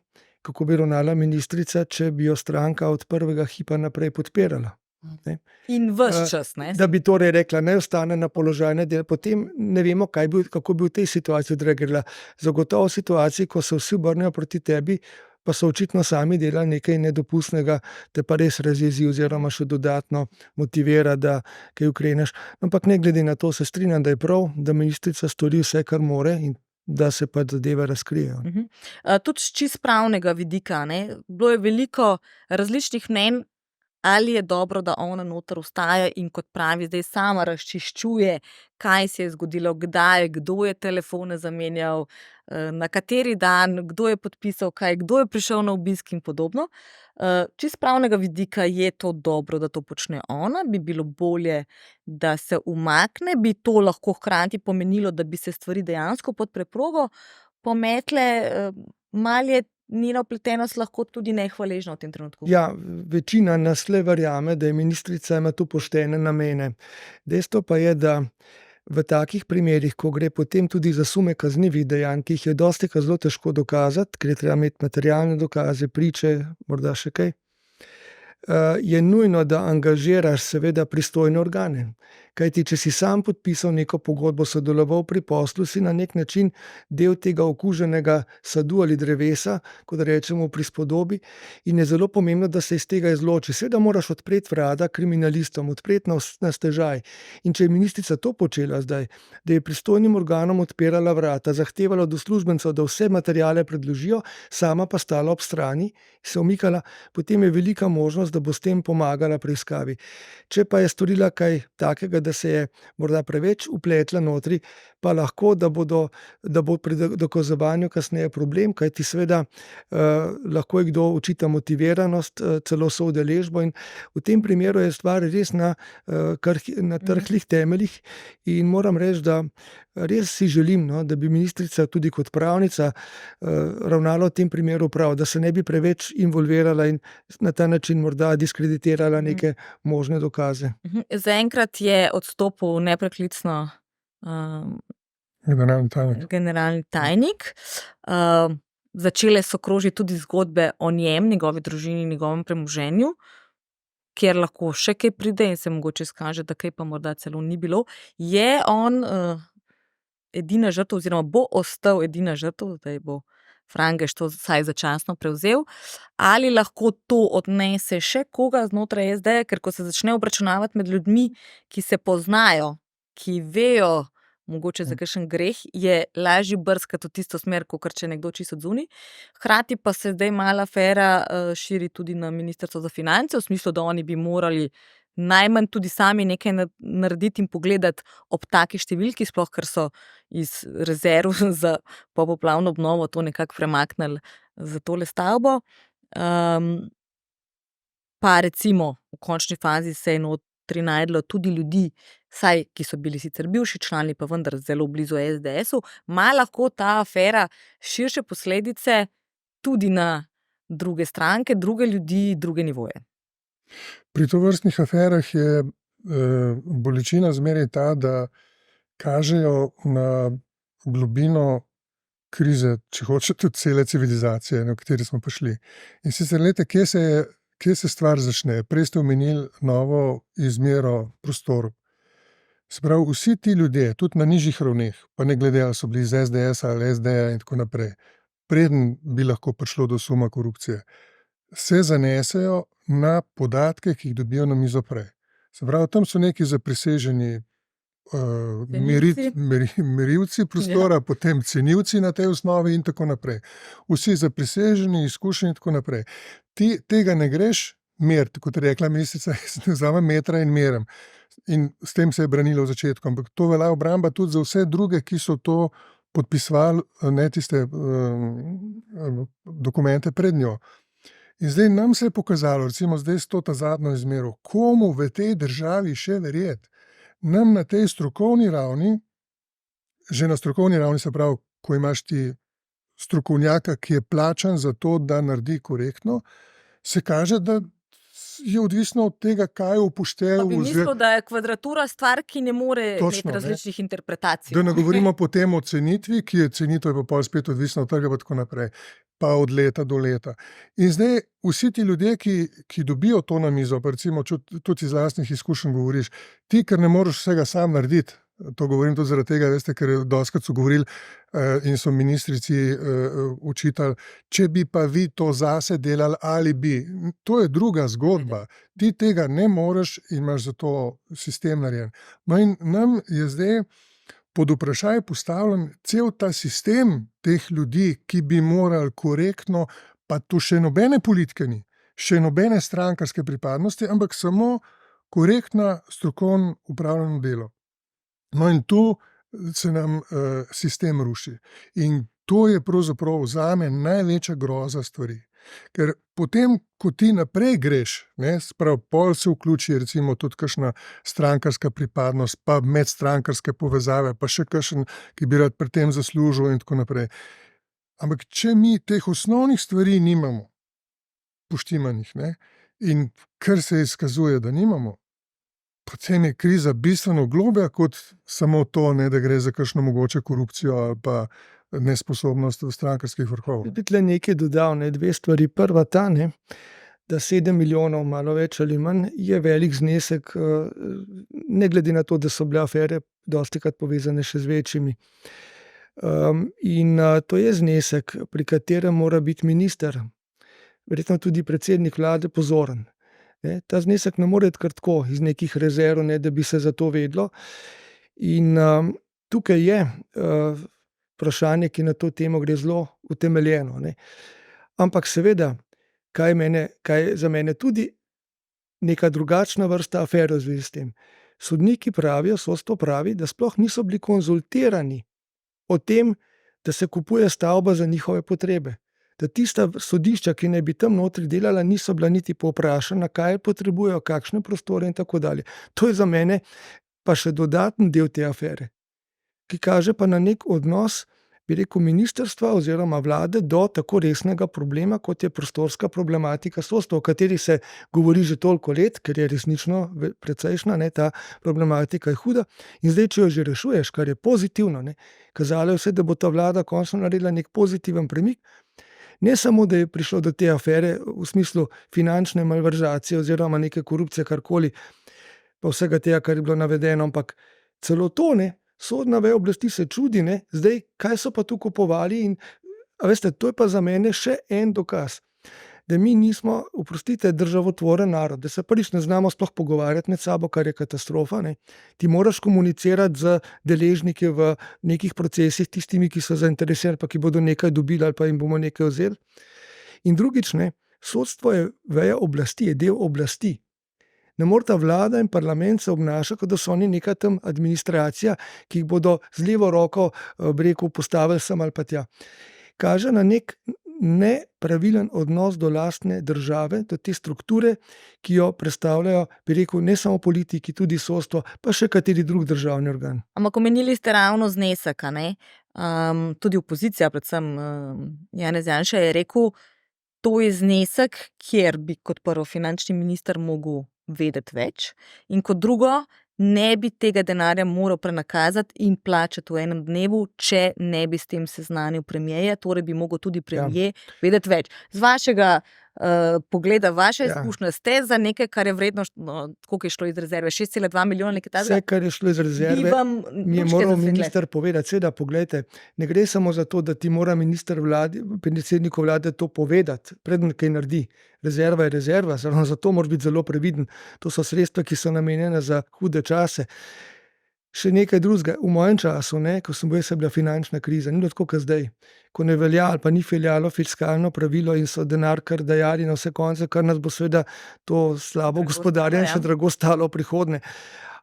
kako bi ravnala ministrica, če bi jo stranka od prvega hipa naprej podpirala. Ne? In ves čas, ne? Da bi torej rekla, ne ostane na položaju, potem ne vemo, kako bi v tej situaciji odreagirala. Zagotovo v situaciji, ko se vsi obrnejo proti tebi, pa so očitno sami delali nekaj nedopustnega, te pa res razjezi oziroma še dodatno motivira, da kaj ukreneš. Ampak ne glede na to, se strinjam, da je prav, da ministrica stori vse, kar more in da se pa zadeve razkrijejo. Tudi z čist pravnega vidika, ne? Bilo je veliko različnih mnenj, ali je dobro, da ona noter ostaja in kot pravi, zdaj sama razčiščuje, kaj se je zgodilo, kdaj, kdo je telefone zamenjal, na kateri dan, kdo je podpisal kaj, kdo je prišel na obisk in podobno. Čist pravnega vidika je to dobro, da to počne ona, bi bilo bolje, da se umakne, bi to lahko hkrati pomenilo, da bi se stvari dejansko pod preprogo pometle, malo je njena vpletenost lahko tudi nehvaležna v tem trenutku. Ja, večina nas le verjame, da je ministrica ima tu poštene namene. Dejstvo pa je, da v takih primerih, ko gre potem tudi za sume kaznivih dejanj, ki jih je dostikrat zelo težko dokazati, ker je treba imeti materialne dokaze, priče, morda še kaj, je nujno, da angažiraš seveda pristojne organe. Kajti, če si sam podpisal neko pogodbo, sodeloval pri poslu, si na nek način del tega okuženega sadu ali drevesa, kot rečemo v prispodobi, in je zelo pomembno, da se iz tega izloči. Seveda moraš odpreti vrata kriminalistom, odpreti na stežaj. In če je ministrica to počela zdaj, da je pristojnim organom odpirala vrata, zahtevala od uslužbencev, da vse materiale predložijo, sama pa stala ob strani, se omikala, potem je velika možnost, da bo s tem pomagala preiskavi. Če pa je storila kaj takega, da se je morda preveč vpletla notri, pa lahko, da bo pri dokazovanju kasneje problem, kajti seveda lahko je kdo očita motiviranost, celo soudeležbo, in v tem primeru je stvar res na trhlih temeljih in moram reči, da res si želim, no, da bi ministrica tudi kot pravnica ravnala v tem primeru prav, da se ne bi preveč involvirala in na ta način morda diskreditirala neke možne dokaze. Zaenkrat je odstopil nepreklicno generalni tajnik. Začele so krožiti tudi zgodbe o njem, njegovi družini, njegovem premoženju, kjer lahko še kaj pride in se mogoče izkaže, da kaj pa morda celo ni bilo. Je on edina žrtev oziroma bo ostal edina žrtev, zdaj bo Frangež to vsaj začasno prevzel, ali lahko to odnese še koga znotraj SD, ker ko se začne obračunavati med ljudmi, ki se poznajo, ki vejo mogoče za kakšen greh, je lažje brskati v tisto smer, kakor če nekdo čisto odzunaj. Hkrati pa se zdaj mala afera širi tudi na Ministrstvo za finance, v smislu, da oni bi morali najmanj tudi sami nekaj narediti in pogledati ob taki številki, sploh ker so iz rezerv za popoplavno obnovo to nekako premaknili za tole stavbo. Pa recimo v končni fazi se je notri najdlo tudi ljudi, saj, ki so bili sicer bivši člani, pa vendar zelo blizu SDS-u, ima lahko ta afera širše posledice tudi na druge stranke, druge ljudi, druge nivoje. Pri tovrstnih aferah je bolečina zmeraj ta, da kažejo na globino krize, če hočete, cele civilizacije, na kateri smo prišli. In sicer, glejte, kje se stvar začne. Prej ste omenili novo izmero prostorov. Se pravi, vsi ti ljudje, tudi na nižjih ravneh, pa ne glede, ali so bili iz SDS ali SD-ja in tako naprej, preden bi lahko prišlo do suma korupcije, se zanesejo na podatke, ki jih dobijo na mizo prej. Se pravi, tam so neki zapriseženi merilci prostora, potem cenilci na tej osnovi in tako naprej. Vsi zapriseženi, izkušeni in tako naprej. Tega ne greš meriti, kot je rekla ministrica, vzamem metra in merem. In s tem se je branilo v začetku, ampak to velja obramba tudi za vse druge, ki so to podpisovali, ne tiste dokumente pred njo. In zdaj nam se je pokazalo, recimo zdaj s to zadnjo izmero, komu v tej državi še verjeti. Nam na tej strokovni ravni, že na strokovni ravni, se pravi, ko imaš ti strokovnjaka, ki je plačan za to, da naredi korektno, se kaže, da je odvisno od tega, kaj je upošteval. Pa bi mislil, da je kvadratura stvar, ki ne more imeti različnih interpretacij. Da ne govorimo potem o cenitvi, ki je cenitev pa pol spet odvisna od trga, pa tako naprej. Pa od leta do leta. In zdaj vsi ti ljudje, ki dobijo to na mizo, pa recimo tudi iz lastnih izkušenj govoriš, ti, ker ne moreš vsega sam narediti, to govorim tudi zaradi tega, veste, ker dostikrat so govorili in so ministrici učitali, če bi pa vi to zase delali ali bi. To je druga zgodba. Ti tega ne moreš in imaš za to sistem narejen. No in nam je zdaj pod vprašaj postavljen cel ta sistem teh ljudi, ki bi morali korektno, pa tu še nobene politike ni, še nobene strankarske pripadnosti, ampak samo korektna strokovno upravljeno delo. No in tu se nam sistem ruši. In to je pravzaprav zame največja groza stvari. Ker potem, ko ti naprej greš, pol se vključi recimo tudi kakšna strankarska pripadnost, pa medstrankarske povezave, pa še kakšen, ki bi rad pri tem zaslužil in tako naprej. Ampak če mi teh osnovnih stvari nimamo poštimanih, in kar se izkazuje, da nimamo, potem je kriza bistveno globlja kot samo to, da gre za kakšno mogoče korupcijo ali pa nesposobnost strankarskih vrhov. Bi tle nekaj dodal, dve stvari. Prva ta, da 7 milijonov, malo več ali manj, je velik znesek, ne glede na to, da so bile afere dostikrat povezane še z večjimi. In to je znesek, pri katerem mora biti minister, verjetno tudi predsednik vlade, pozoren. Ta znesek ne more iti kar tako iz nekih rezerv, da bi se za to vedlo. In tukaj je vprašanje, ki na to temo gre zelo utemeljeno. Ampak seveda, kaj za mene tudi neka drugačna vrsta afere v zvezi s tem. sodniki pravijo, sodstvo pravi, da sploh niso bili konzultirani o tem, da se kupuje stavba za njihove potrebe. Da tista sodišča, ki naj bi tam notri delala, niso bila niti povprašana, kaj potrebujejo, kakšne prostore in tako dalje. To je za mene pa še dodaten del te afere, ki kaže pa na nek odnos, bi rekel, ministrstva oziroma vlade do tako resnega problema, kot je prostorska problematika sodstva, o kateri se govori že toliko let, ker je resnično precejšnja, ne, ta problematika je huda. In zdaj, če jo že rešuješ, kar je pozitivno, ne, kazalo je vse, da bo ta vlada končno naredila nek pozitiven premik, ne samo, da je prišlo do te afere v smislu finančne malverzacije oziroma neke korupcije, karkoli, pa vsega tega, kar je bilo navedeno, ampak celo to, ne, sodna veja oblasti se čudi, ne, zdaj, kaj so pa tu kupovali in, a veste, to je pa za mene še en dokaz, da mi nismo, oprostite, državotvoren narod, da se prvič ne znamo sploh pogovarjati med sabo, kar je katastrofa, ne. Ti moraš komunicirati z deležniki v nekih procesih, tistimi, ki so zainteresirani, pa ki bodo nekaj dobili ali pa jim bomo nekaj vzeli. In drugič, ne, sodstvo je veja oblasti, je del oblasti. Ne moreta vlada in parlament se obnašati, kot da so oni neka tam administracija, ki jih bodo z levo roko, bi rekel, postavili sem ali pa tja. Kaže na nek nepravilen odnos do lastne države, do te strukture, ki jo predstavljajo, bi rekel, ne samo politiki, tudi sodstvo, pa še kateri drug državni organ. Ampak omenili ste ravno znesek, a ne? Tudi opozicija, predvsem Janez Janša, je rekel, to je znesek, kjer bi kot prvo finančni minister mogel vedeti več in kot drugo, ne bi tega denarja moral prenakazati in plačati v enem dnevu, če ne bi s tem seznanil premierja, torej bi mogel tudi premier vedeti več. Z vašega pogleda, vaše izkušnje, ste za nekaj, kar je vredno, koliko je šlo iz rezerve, 6,2 milijona, nekaj takega? Vse, kar je šlo iz rezerve, mi je moral minister povedati. Seveda, poglejte, ne gre samo za to, da ti mora predsedniku vlade to povedati, preden kaj naredi. Rezerva je rezerva, zato moraš biti zelo previden. To so sredstva, ki so namenjena za hude čase. Še nekaj drugega. V mojem času, ne, ko sem bil, je bila finančna kriza, ni bilo tako, kot zdaj. Ko ne velja ali pa ni veljalo fiskalno pravilo in so denar kar dajali na vse konce, kar nas bo seveda to slabo gospodarjenje še drago stalo v prihodnje.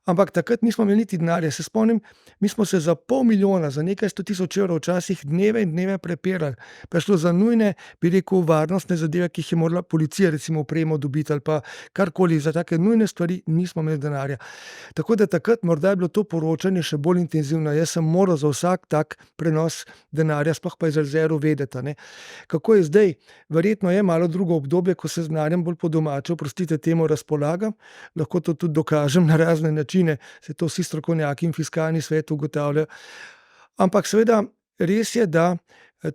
Ampak takrat nismo imeli niti denarja. Se spomnim, mi smo se za 500.000, za nekaj 100.000 evrov včasih dneve in dneve prepirali. Pa je šlo za nujne, bi rekel, varnostne zadeve, ki jih je morala policija recimo opremo dobiti ali pa karkoli, za take nujne stvari nismo imeli denarja. Tako da takrat morda je bilo to poročanje še bolj intenzivno. Jaz sem moral za vsak tak prenos denarja, sploh pa iz rezerv vedeti, ne. Kako je zdaj? Verjetno je malo drugo obdobje, ko se z denarjem bolj po domače, oprostite temu, razpolagam. Lahko to tudi dokažem na razne načine. Se to vsi strokovnjaki in fiskalni svet ugotavljajo. Ampak seveda res je, da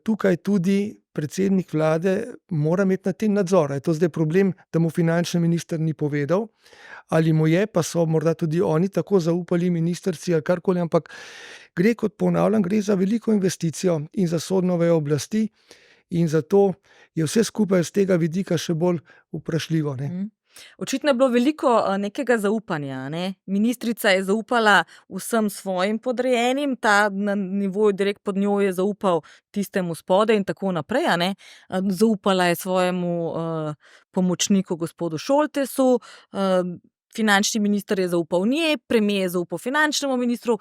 tukaj tudi predsednik vlade mora imeti na tem nadzor. Je to zdaj problem, da mu finančni minister ni povedal, ali mu je, pa so morda tudi oni tako zaupali ministrci ali karkoli, ampak gre, kot ponavljam, gre za veliko investicijo in za sodno vejo oblasti in zato je vse skupaj z tega vidika še bolj vprašljivo, ne. Očitno je bilo veliko nekega zaupanja, ne? Ministrica je zaupala vsem svojim podrejenim, ta na nivoju direkt pod njo je zaupal tistemu spode in tako naprej, a ne? Zaupala je svojemu pomočniku gospodu Šoltesu, finančni minister je zaupal njej, premier je zaupal finančnemu ministru,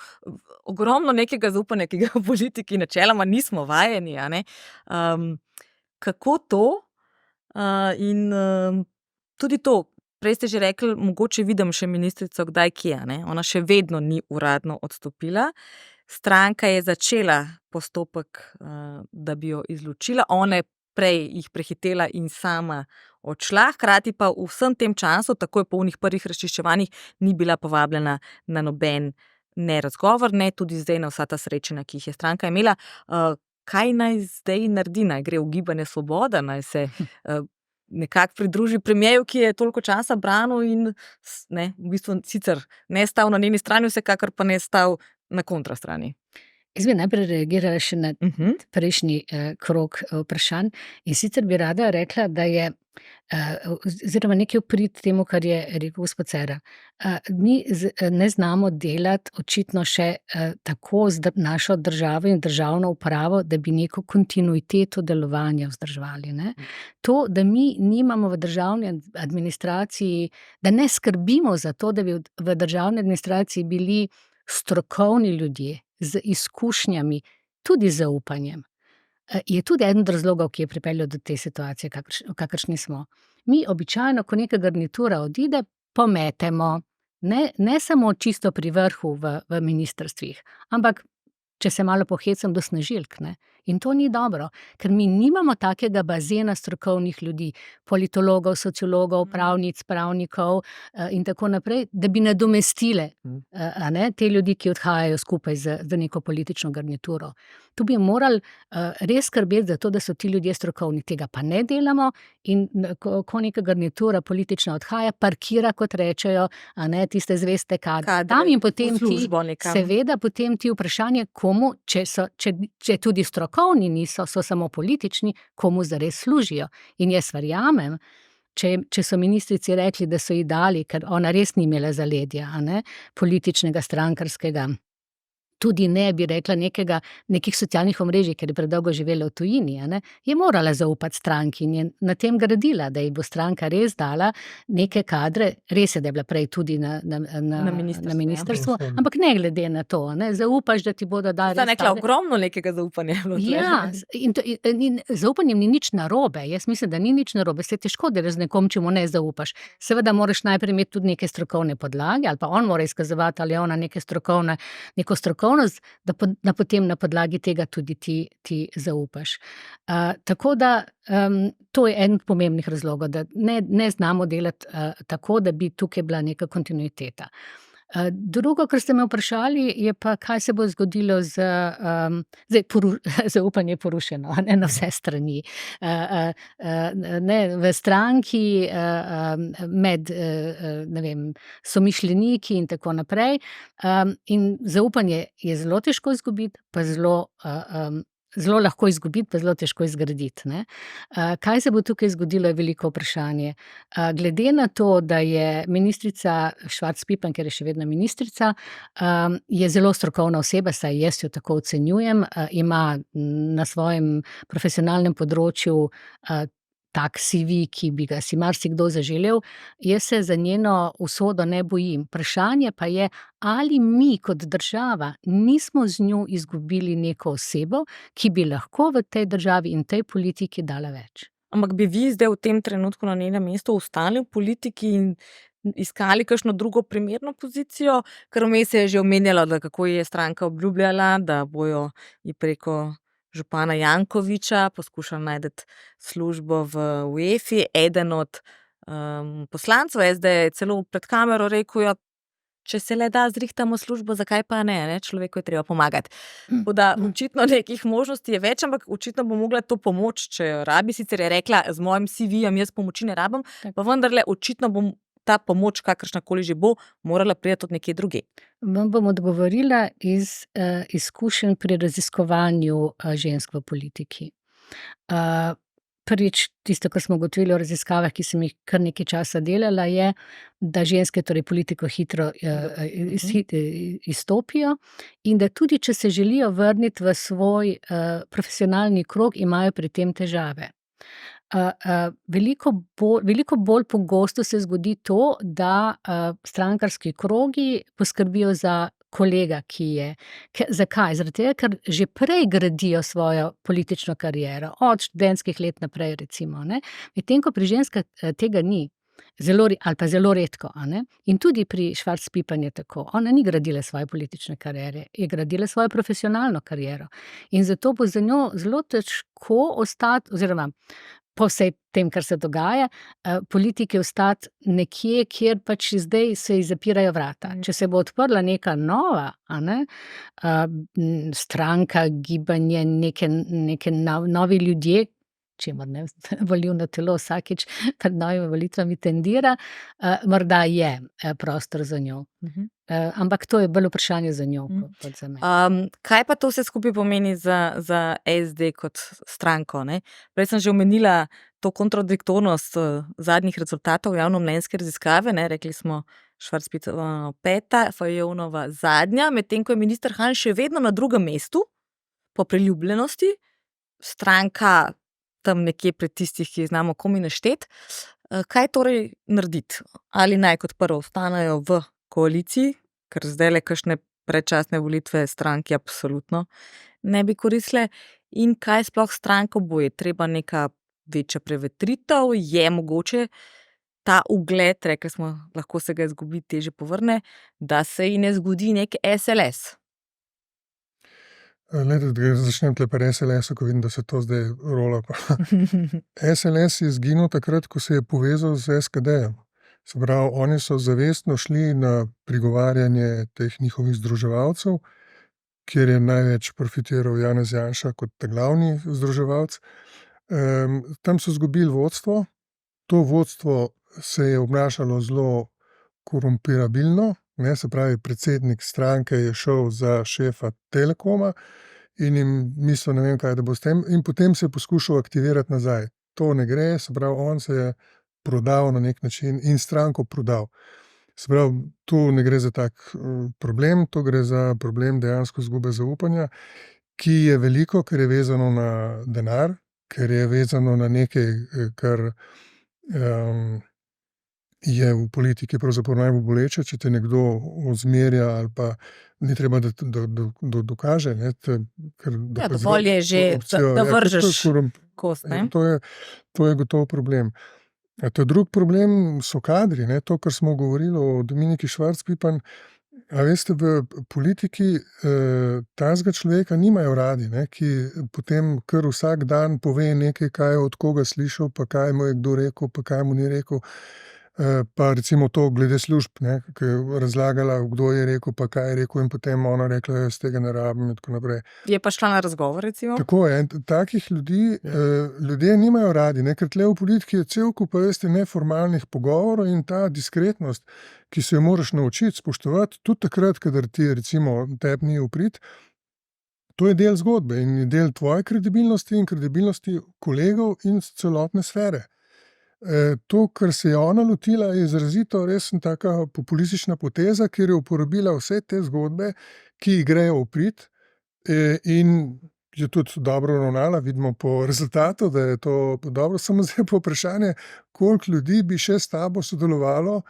ogromno nekega zaupanja, ki ga v politiki načeloma nismo vajeni, a ne? Kako to? Tudi to, prej ste že rekli, mogoče vidim še ministrico kdaj kje, ne? Ona še vedno ni uradno odstopila. Stranka je začela postopek, da bi jo izločila, ona je prej jih prehitela in sama odšla, hkrati pa v vsem tem času, takoj po unih prvih razčiščevanjih, ni bila povabljena na noben ne razgovor, ne tudi zdaj na vsa ta srečanja, ki jih je stranka imela. Kaj naj zdaj naredi? Naj gre v Gibanje Svoboda, naj se nekako pridruži premierju, ki je toliko časa branil in ne, v bistvu sicer ne stal na njeni strani, vsekakor pa ne stal na kontrastrani. Jaz bi najprej reagirala še na Mhm. prejšnji krog vprašanj. In sicer bi rada rekla, da je oziroma nekaj v prid temu, kar je rekel gospod Cerar. Mi ne znamo delati očitno še tako z našo državo in državno upravo, da bi neko kontinuiteto delovanja vzdrževali, ne. To, da mi nimamo v državni administraciji, da ne skrbimo za to, da bi v državni administraciji bili strokovni ljudje z izkušnjami, tudi z zaupanjem, je tudi eden od razlogov, ki je pripeljal do te situacije, v kakršni smo. Mi običajno, ko neka garnitura odide, pometemo, ne samo čisto pri vrhu v ministrstvih, ampak če se malo pohecam, do snažilk, ne. In to ni dobro, ker mi nimamo takega bazena strokovnih ljudi, politologov, sociologov, pravnic, pravnikov in tako naprej, da bi nadomestile a ne, te ljudi, ki odhajajo skupaj z neko politično garnituro. Tu bi morali res skrbeti za to, da so ti ljudje strokovni. Tega pa ne delamo in ko neka garnitura politična odhaja, parkira, kot rečejo, a ne, tiste zveste kadre. Tam in potem v službo nekam. seveda potem ti vprašanje, komu, če tudi strokovni niso, so samo politični, komu zares služijo. In jaz verjamem, če so ministrici rekli, da so ji dali, ker ona res ni imela zaledja, a ne, političnega, strankarskega, tudi ne bi rekla nekih socialnih omrežij, ker je predolgo živela v tujini, a ne, je morala zaupati stranki in je na tem gradila, da ji bo stranka res dala neke kadre, res je, da je bila prej tudi na ministrstvu, Ja. ampak ne glede na to, a ne, zaupaš, da ti bodo dali Sta res rekla, take- ogromno nekega zaupanja je bilo tule. Ja, in z zaupanjem ni nič narobe. Jaz mislim, da ni nič narobe. Se težko delaš z nekom, če mu ne zaupaš. Seveda moraš najprej imeti tudi neke strokovne podlage, ali pa on mora izkazovati, ali je ona neko strokovnost, da potem na podlagi tega tudi ti zaupaš. Tako da to je eden od pomembnih razlogov, da ne znamo delati tako, da bi tukaj bila neka kontinuiteta. Drugo, kar ste me vprašali, je pa, kaj se bo zgodilo zdaj zaupanje je porušeno, a ne, na vse strani. Ne, v stranki, med, ne vem, somišljeniki in tako naprej. In zaupanje je zelo težko izgubiti, pa zelo lahko izgubiti, pa zelo težko izgraditi, ne. Kaj se bo tukaj zgodilo, je veliko vprašanje. Glede na to, da je ministrica Švarc Pipan, ker je še vedno ministrica, je zelo strokovna oseba, saj jaz jo tako ocenjujem, ima na svojem profesionalnem področju tak CV, ki bi ga si marsikdo zaželel. Jaz se za njeno usodo ne bojim. Vprašanje pa je, ali mi kot država nismo z njo izgubili neko osebo, ki bi lahko v tej državi in tej politiki dala več. Ampak bi vi zdaj v tem trenutku na njenem mestu ostali v politiki in iskali kakšno drugo primerno pozicijo? Ker vmes se je že omenjalo, da kako je stranka obljubljala, da bojo ji preko župana Jankovića poskušali najti službo v UEFI. Eden od poslancev SD je celo pred kamero rekel, ja, če se le da zrihtamo službo, zakaj pa ne, človeku je treba pomagati. Tako da očitno nekih možnosti je več, ampak očitno bo mogla to pomoč, če jo rabi. Sicer je rekla, z mojim CV-jem jaz pomoči ne rabim, pa vendarle očitno bom ta pomoč, kakršnakoli že bo, morala priti od nekje drugje. Vam bom odgovorila iz izkušenj pri raziskovanju žensk v politiki. Prvič, tisto, kar smo ugotovili v raziskavah, ki sem jih kar nekaj časa delala, je, da ženske torej politiko hitro izstopijo in da tudi, če se želijo vrniti v svoj profesionalni krog, imajo pri tem težave. Veliko bolj pogosto se zgodi to, da strankarski krogi poskrbijo za kolega, ki je. Zakaj? Zaradi tega, ker že prej gradijo svojo politično kariero, od študentskih let naprej, recimo, ne. Medtem ko pri ženskah tega ni. Ali pa zelo redko, a ne. In tudi pri Švarc Pipan je tako. Ona ni gradila svoje politične kariere, je gradila svojo profesionalno kariero. In zato bo za njo zelo težko ostati, oziroma po vsej tem, kar se dogaja, politiki ostati nekje, kjer pač zdaj se ji zapirajo vrata. Če se bo odprla neka nova, a ne, stranka, gibanje, neke novi ljudje, čemur ne volilno telo vsakič pred novimi volitvami tendira, morda je prostor za njo. Ampak to je bolj vprašanje za njo kot za mene. Kaj pa to vse skupaj pomeni za SD kot stranko, ne? Prej sem že omenila to kontradiktornost zadnjih rezultatov javnomnenjske raziskave, ne? Rekli smo Švarc-Pitovova 5., Fajonova zadnja, medtem ko je minister Han še vedno na drugem mestu po priljubljenosti, stranka tam nekje pred tistih, ki jih znamo komaj našteti. Kaj torej narediti? Ali naj kot prvo ostanejo v koaliciji, ker zdajle kakšne predčasne volitve stranki absolutno ne bi koristile, in kaj sploh stranko bo? Je treba neka večja prevetritev, je mogoče ta ugled, rekli smo, lahko se ga izgubi, težje povrne, da se ji ne zgodi nek SLS. Da začnem tle pri SLS-u, ko vidim, da se to zdaj rola. SLS je izginil takrat, ko se je povezal z SKD-jem. Se pravi, oni so zavestno šli na prigovarjanje teh njihovih združevalcev, kjer je največ profitiral Janez Janša kot ta glavni združevalec. Tam so izgubili vodstvo. To vodstvo se je obnašalo zelo korumpirabilno. Se pravi, predsednik stranke je šel za šefa Telekoma in jim mislil, ne vem kaj, da bo s tem, in potem se je poskušal aktivirati nazaj. To ne gre, se pravi, on se je prodal na nek način in stranko prodal. Se pravi, tu ne gre za tak problem, to gre za problem dejansko izgube zaupanja, ki je veliko, ker je vezano na denar, ker je vezano na nekaj, kar je v politiki pravzaprav najbolj boleče, če te nekdo ozmerja ali pa ni treba, da dokaže. Dovolj je že, da vržeš kost. To je gotovo problem. Ta drug problem so kadri, to, kar smo govorili o Dominiki Švarc-Pipan. A veste, v politiki tazga človeka nimajo radi, ki potem kar vsak dan pove nekaj, kaj je od koga slišal, pa kaj mu je kdo rekel, pa kaj mu ni rekel. Pa recimo to glede služb, ki je razlagala, kdo je rekel, pa kaj je rekel, in potem ona rekla, jaz tega ne rabim in tako naprej. Je pa šla na razgovor, recimo? Tako je. Takih ljudi ljudje nimajo radi, ker tle v politiki je cel kup, veste, neformalnih pogovorov in ta diskretnost, ki se jo moraš naučiti spoštovati, tudi takrat, kadar ti recimo tebi ni v prid, to je del zgodbe in je del tvoje kredibilnosti in kredibilnosti kolegov in celotne sfere. To, kar se je ona lotila, je izrazito res taka populistična poteza, kjer je uporabila vse te zgodbe, ki ji grejo v prid, in je tudi dobro ravnala, vidimo po rezultatu, da je to dobro, samo zdaj po vprašanje, koliko ljudi bi še s tabo sodelovalo,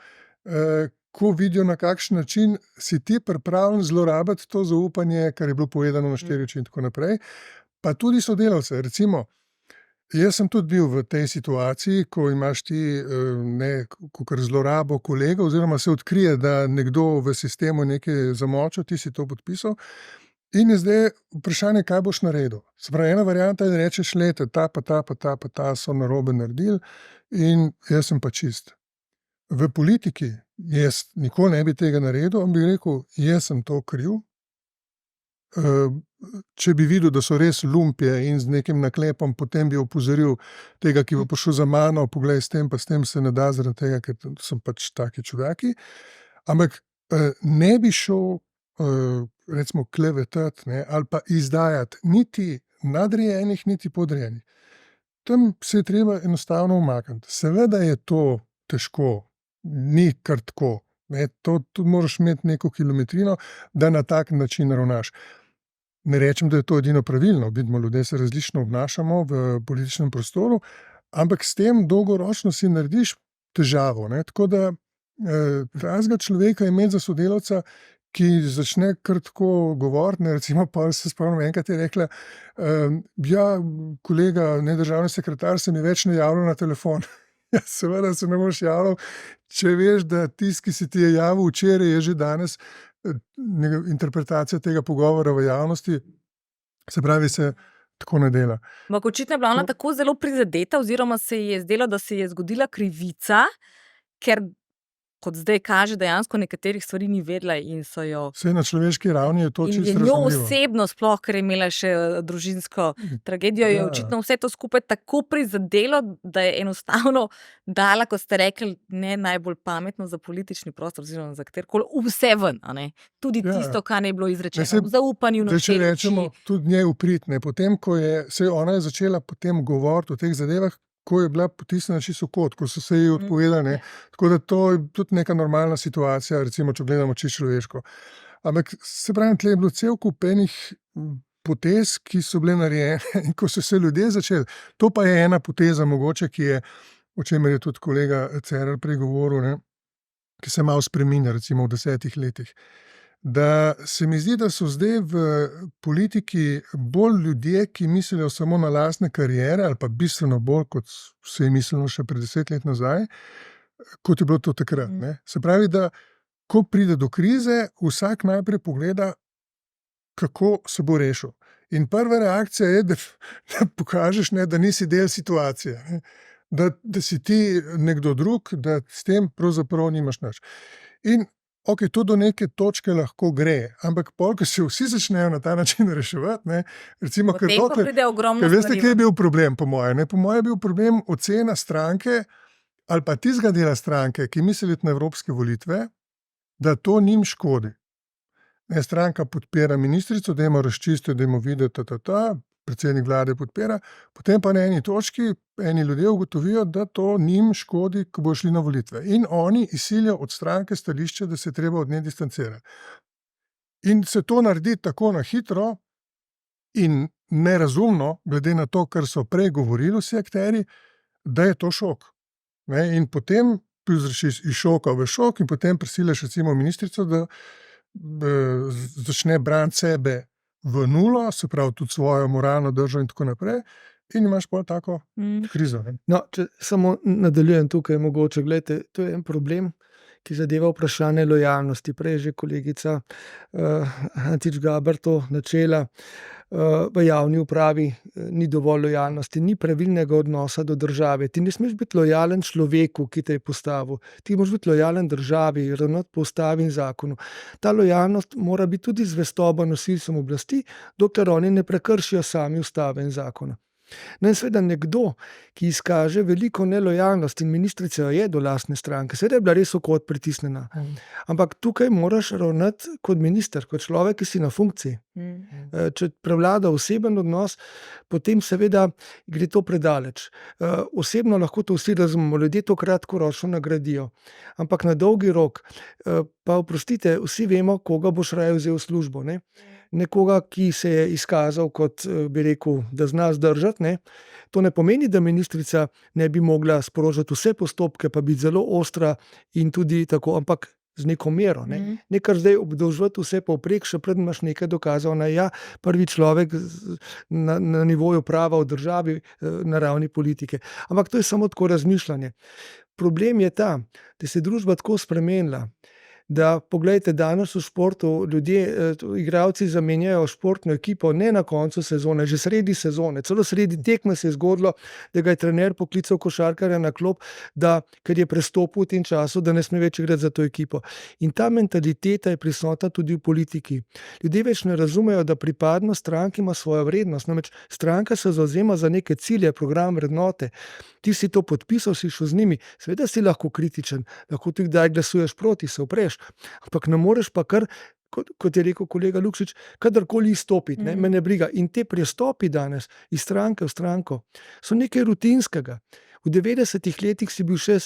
ko vidijo, na kakšen način si ti pripravljen zlorabiti to zaupanje, kar je bilo povedano na 4 oči in tako naprej, pa tudi sodelavce, recimo. Jaz sem tudi bil v tej situaciji, ko imaš ti kakor zlorabo kolega, oziroma se odkrije, da nekdo v sistemu nekaj zamočil, ti si to podpisal, in je zdaj vprašanje, kaj boš naredil. Se pravi, ena varianta je, da rečeš, lejte, ta pa ta so narobe naredili in jaz sem pa čist. V politiki jaz nikoli ne bi tega naredil, on bi rekel, jaz sem to kriv. Če bi videl, da so res lumpje in z nekim naklepom, potem bi opozoril tega, ki bo prišel za mano, poglej, s tem pa s tem se ne da, zaradi tega, ker so pač taki čudaki. Ampak ne bi šel recimo klevetati, ali pa izdajati niti nadrejenih, niti podrejenih. Tam se je treba enostavno umakniti. Seveda je to težko, ni kar tako. To moraš imeti neko kilometrino, da na tak način ravnaš. Ne rečem, da je to edino pravilno, vidimo, ljudje se različno obnašamo v političnem prostoru, ampak s tem dolgoročno si narediš težavo. Tako da takega človeka imeti za sodelavca, ki začne kar tako govoriti, recimo pa se spomnim, enkrat je rekla, ja, kolega, državni sekretar, se mi več ne javlja na telefon. Ja, seveda se ne boš javljal, če veš, da tisti, ki si ti je javil včeraj, je že danes interpretacija tega pogovora v javnosti, se pravi, se tako ne dela. Ampak očitno je bila ona tako zelo prizadeta, oziroma se ji je zdelo, da se je zgodila krivica, ker kot zdaj kaže, dejansko nekaterih stvari ni vedela in so jo. Vse na človeški ravni je to In čisto je njo razumljivo. osebno, sploh, ker je imela še družinsko tragedijo, je Ja. očitno vse to skupaj tako prizadelo, da je enostavno dala, kot ste rekli, ne najbolj pametno za politični prostor, oziroma za katerkoli, vse ven, a ne. Tudi Ja. tisto, kar ne je bilo izrečeno, Ne, saj- v zaupanju, Zdaj, če nočeči. rečemo, tudi njej uprit, ne, potem, ko je, ona je začela potem govoriti o teh zadevah, ko je bila potisnjena čisto v kot, ko so se ji odpovedali, ne. Tako da to je tudi neka normalna situacija, recimo, če gledamo čisto človeško. Ampak se pravi, tle je bilo cel kup enih potez, ki so bile narejene in ko so se ljudje začeli, to pa je ena poteza mogoče, ki je, o čemer je tudi kolega Cerar prej govoril, ne, ki se malo spreminja, recimo v 10 letih. Da se mi zdi, da so zdaj v politiki bolj ljudje, ki mislijo samo na lastne kariere, ali pa bistveno bolj, kot se je mislilo še pred 10 let nazaj, kot je bilo to takrat. Ne. Se pravi, da ko pride do krize, vsak najprej pogleda, kako se bo rešil. In prva reakcija je, da pokažeš, ne, da nisi del situacije, ne. Da si ti nekdo drug, da s tem pravzaprav nimaš nič. In ok, to do neke točke lahko gre, ampak pol, ko se vsi začnejo na ta način reševati, ne, recimo, ker Potem pa dokler, pride ogromno ker veste, stvari kje je ven. bil problem, po moje? Ne? Po moje je bil problem ocena stranke ali pa tistega dela stranke, ki misli iti na evropske volitve, da to njim škodi. Ne, stranka podpira ministrico, da jim razčistijo, da jim videti, predsednik vlade podpira, potem pa na eni točki eni ljudje ugotovijo, da to njim škodi, ko bo šli na volitve. In oni izsilijo od stranke stališče, da se treba od nje distancirati. In se to naredi tako na hitro in nerazumno, glede na to, kar so prej govorili vsi akteri, da je to šok. Ne, in potem izrešiš iz šoka v šok in potem prisiliš recimo ministrico, da začne braniti sebe v nulo, se pravi tudi svojo moralno držo in tako naprej, in imaš pol tako krizo. Ne. No, če samo nadaljujem tukaj, mogoče, gledajte, to je en problem, ki zadeva vprašanje lojalnosti. Prej je že kolegica Antič Gaber to načela. V javni upravi ni dovolj lojalnosti, ni pravilnega odnosa do države. Ti ne smeš biti lojalen človeku, ki te je postavil. Ti moraš biti lojalen državi, ravnati po ustavi in zakonu. Ta lojalnost mora biti tudi zvestoba nosilcem oblasti, dokler oni ne prekršijo sami ustave in zakona. No in seveda nekdo, ki izkaže veliko nelojalnost, in ministrica je do lastne stranke, seveda je bila res v kot pritisnjena. Ampak tukaj moraš ravnati kot minister, kot človek, ki si na funkciji. Če prevlada oseben odnos, potem seveda gre to predaleč. Osebno lahko to vsi razumemo, ljudje to kratkoročno nagradijo. Ampak na dolgi rok, pa oprostite, vsi vemo, koga boš raje vzel v službo. Ne? Nekoga, ki se je izkazal kot, bi rekel, da zna zdržati, ne? To ne pomeni, da ministrica ne bi mogla sprožiti vse postopke, pa biti zelo ostra in tudi tako, ampak z neko mero. Ne? Ne kar zdaj obdolževati vse povprek, še preden imaš nekaj dokazov, prvi človek na nivoju prava v državi, na ravni politike. Ampak to je samo tako razmišljanje. Problem je ta, da se je družba tako spremenila, da poglejte, danes v športu ljudje, igralci zamenjajo športno ekipo ne na koncu sezone, že sredi sezone, celo sredi tekme se je zgodilo, da ga je trener poklical košarkarja na klop, ker je prestopil v tem času, da ne sme več igrati za to ekipo. In ta mentaliteta je prisotna tudi v politiki. Ljudje več ne razumejo, da pripadnost stranki ima svojo vrednost, namreč stranka se zavzema za neke cilje, program, vrednote. Ti si to podpisal, si šel z njimi, seveda si lahko kritičen, lahko tudi kdaj glasuješ proti, se upreš, ampak ne moreš pa kar, kot je rekel kolega Lukšič, kadarkoli izstopiti, me ne briga. In te prestopi danes iz stranke v stranko so nekaj rutinskega. V 90 letih si bil še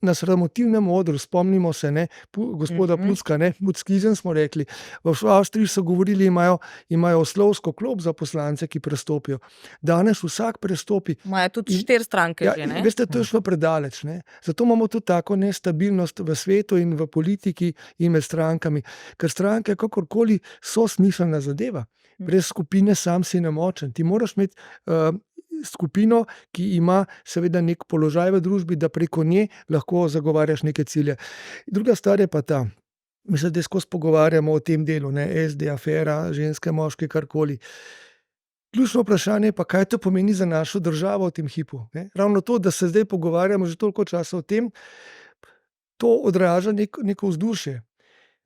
na sramotivnem odru, spomnimo se, ne, gospoda Pucka, ne, Puckizem smo rekli. V Avstriji so govorili, imajo oslovsko klop za poslance, ki prestopijo. Danes vsak prestopi. Imajo tudi 4 stranke že, ne? Veste, to je šlo predaleč, ne. Zato imamo tudi tako nestabilnost v svetu in v politiki in med strankami, ker stranke kakorkoli so smiselna zadeva. Brez skupine sam si nemočen. Ti moraš imeti skupino, ki ima seveda nek položaj v družbi, da preko nje lahko zagovarjaš neke cilje. Druga stvar je pa ta, mi se zdaj skozi pogovarjamo o tem delu, ne, SD, afera, ženske, moške, karkoli. Ključno vprašanje je pa, kaj to pomeni za našo državo v tem hipu. Ne? Ravno to, da se zdaj pogovarjamo že toliko časa o tem, to odraža neko vzdušje.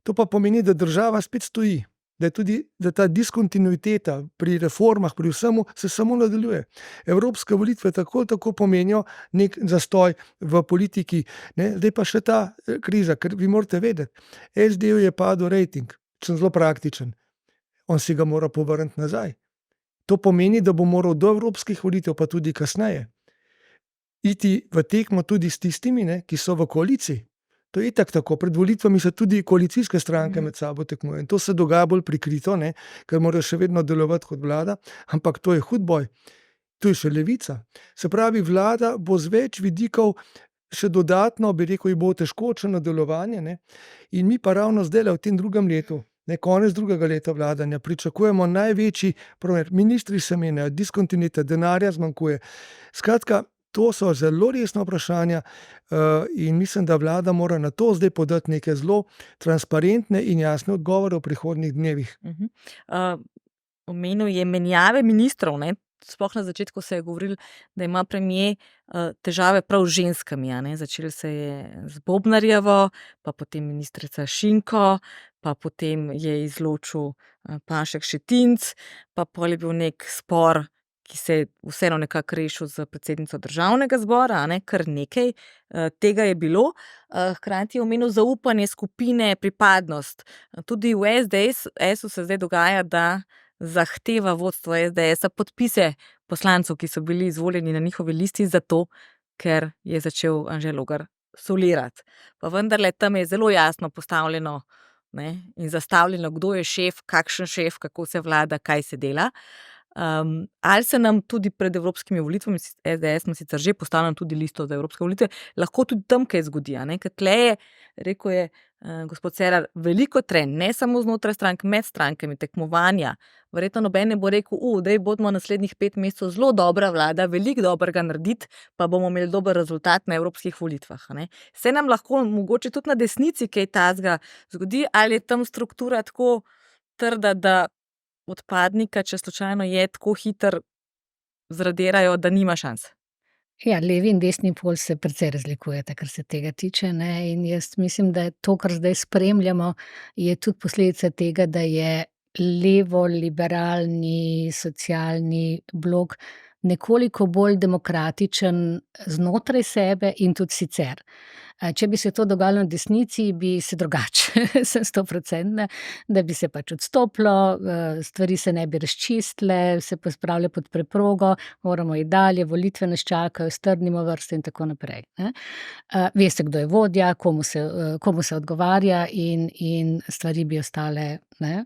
To pa pomeni, da država spet stoji, da ta diskontinuiteta pri reformah, pri vsemu se samo nadaljuje. Evropske volitve tako pomenijo nek zastoj v politiki, ne? Zdaj pa še ta kriza, ker vi morate vedeti, SD-ju je padel rejting, sem zelo praktičen, on si ga mora povrniti nazaj. To pomeni, da bo moral do evropskih volitev, pa tudi kasneje, iti v tekmo tudi s tistimi, ne, ki so v koaliciji. To je itak tako, pred volitvami se tudi koalicijske stranke med sabo tekmujejo. In to se dogaja bolj prikrito, ne, ker morajo še vedno delovati kot vlada, ampak to je hud boj. Tu je še Levica. Se pravi, vlada bo z več vidikov še dodatno, bi rekel, bo otežkočeno delovanje, ne. In mi pa ravno zdaj v tem drugem letu, ne, konec drugega leta vladanja, pričakujemo največji problem. Ministri se menjajo, diskontinuiteta, denarja zmanjkuje. Skratka, to so zelo resna vprašanja in mislim, da vlada mora na to zdaj podati neke zelo transparentne in jasne odgovore v prihodnjih dnevih. Omenil je menjave ministrov, ne? Sploh na začetku se je govorilo, da ima premier težave prav z ženskami, a ne? Začelo se je z Bobnarjevo, pa potem ministrica Šinko, pa potem je izločil Pašek Šetinc, pa pol je bil nek spor, ki se je vseeno nekako rešil z predsednico državnega zbora, a ne, kar nekaj tega je bilo. Hkrati je omenil zaupanje skupine, pripadnost. Tudi v SDS-u se zdaj dogaja, da zahteva vodstvo SDS-a podpise poslancev, ki so bili izvoljeni na njihovi listi, zato ker je začel Anže Logar solirati. Pa vendarle tam je zelo jasno postavljeno, ne, in zastavljeno, kdo je šef, kakšen šef, kako se vlada, kaj se dela. Ali se nam tudi pred evropskimi volitvami, SDS ima sicer že postavljeno tudi listo za evropske volitve, lahko tudi tam kaj zgodi, a ne? Ker tle je, rekel je gospod Cerar, veliko trenj, ne samo znotraj strank, med strankami, tekmovanja. Verjetno noben ne bo rekel, daj bodimo naslednjih 5 mesecev zelo dobra vlada, veliko dobrega narediti, pa bomo imeli dober rezultat na evropskih volitvah, a ne? Se nam lahko mogoče tudi na desnici kaj takega zgodi, ali je tam struktura tako trda, da odpadnika, če slučajno je, tako hiter zradirajo, da nima šans. Ja, levi in desni pol se precej razlikujeta, kar se tega tiče, ne, in jaz mislim, da to, kar zdaj spremljamo, je tudi posledica tega, da je levo-liberalni socialni blok nekoliko bolj demokratičen znotraj sebe in tudi sicer. Če bi se to dogajalo na desnici, bi se drugače, sem 100%, da bi se pač odstopilo, stvari se ne bi razčistile, se pospravlja pod preprogo, moramo iti dalje, volitve nas čakajo, strnimo vrste in tako naprej, ne. Veste, kdo je vodja, komu se odgovarja in stvari bi ostale, ne,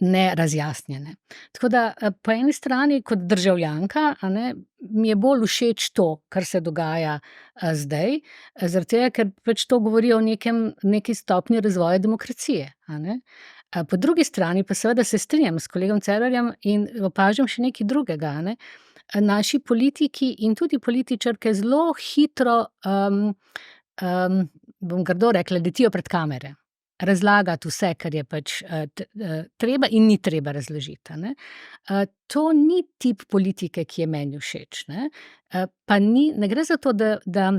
nerazjasnjene. Tako da po eni strani kot državljanka, a ne, mi je bolj všeč to, kar se dogaja zdaj, zaradi tega, ker pač to govori o neki stopnji razvoja demokracije, a ne. Po drugi strani pa seveda se strinjam s kolegom Cerarjem in opažam še nekaj drugega, a ne. Naši politiki in tudi političarke zelo hitro, bom grdo rekla, letijo pred kamere. Razlagati vse, kar je pač treba in ni treba razložiti, a ne. To ni tip politike, ki je meni všeč, ne. Pa ne gre za to, da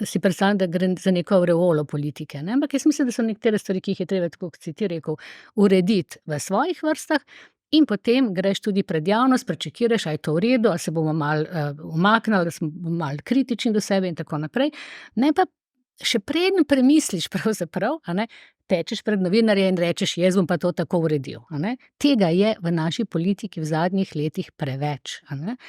si predstavljam, da gre za neko avreolo politike, ne, ampak jaz mislim, da so nekatere stvari, ki jih je treba, tako kot si ti rekel, urediti v svojih vrstah in potem greš tudi pred javnost, prečekiraš, a je to v redu, ali se bomo malo umaknili, da smo malo kritični do sebe in tako naprej, ne pa še preden premisliš pravzaprav, a ne, tečeš pred novinarje in rečeš, jaz bom pa to tako uredil, a ne. Tega je v naši politiki v zadnjih letih preveč, a ne.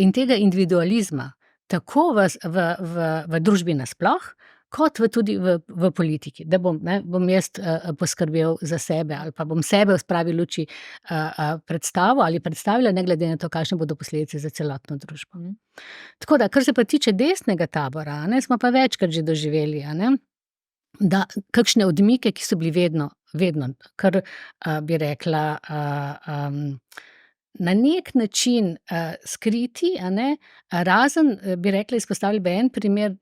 In tega individualizma, tako v družbi nasploh, kot tudi v politiki, da bom jaz poskrbel za sebe ali pa bom sebe v spravi luči predstavil ali predstavila, ne glede na to, kakšne bodo posledice za celotno družbo. Tako da, kar se pa tiče desnega tabora, a ne, smo pa večkrat že doživeli, a ne, da kakšne odmike, ki so bili vedno, kar bi rekla, na nek način skriti, a ne, razen, bi rekla, izpostavili bi en primer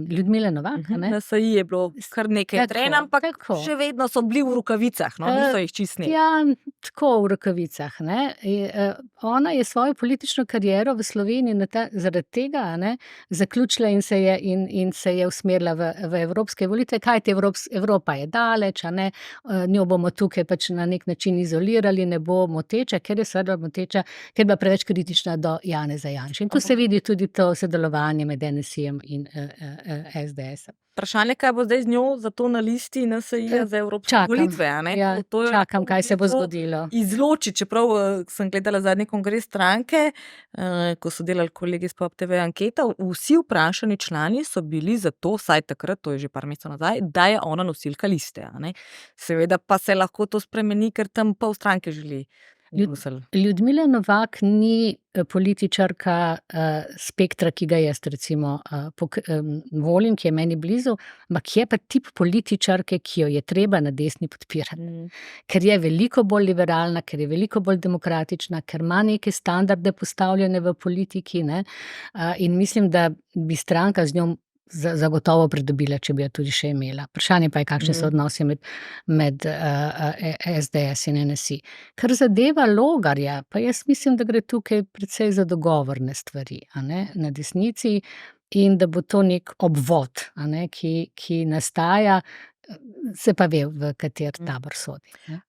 Ljudmile Novak, a ne. NSI je bilo kar nekaj Tako, trenj, ampak tako. še vedno so bili v rokavicah, no, niso jih čist sneli. Ja, tako v rokavicah, ne. Ona je svojo politično kariero v Sloveniji zaradi tega, a ne, zaključila in se je usmerila v evropske volitve, kajti Evropa je daleč, a ne, njo bomo tukaj pač na nek način izolirali, ne bo moteča, ker je seveda moteča, ker je bila preveč kritična do Janeza Janše. In tu se vidi tudi to sodelovanje med NSI-jem in SDS-em. Vprašanje, kaj bo zdaj z njo zato na listi NSI-ja za evropske Čakam. volitve, a ne? Ja, To je čakam, kaj se bo to zgodilo. izloči, čeprav sem gledala zadnji kongres stranke, ko so delali kolegi iz Pop TV anketa, vsi vprašani člani so bili za to, vsaj takrat, to je že par mesecev nazaj, da je ona nosilka liste, a ne. Seveda pa se lahko to spremeni, ker tam pol stranke želi v Bruselj. Ljudmila Novak ni političarka spektra, ki ga jaz recimo volim, ki je meni blizu, ampak je pa tip političarke, ki jo je treba na desni podpirati. Ker je veliko bolj liberalna, ker je veliko bolj demokratična, ker ima neke standarde postavljene v politiki, ne, in mislim, da bi stranka z njo zagotovo pridobila, če bi jo tudi še imela. Vprašanje pa je, kakšni so odnosi med SDS in NSI. Kar zadeva Logarja, pa jaz mislim, da gre tukaj precej za dogovorne stvari, a ne, na desnici, in da bo to nek obvod, a ne, ki nastaja, se pa ve, v kater tabor sodi, ne.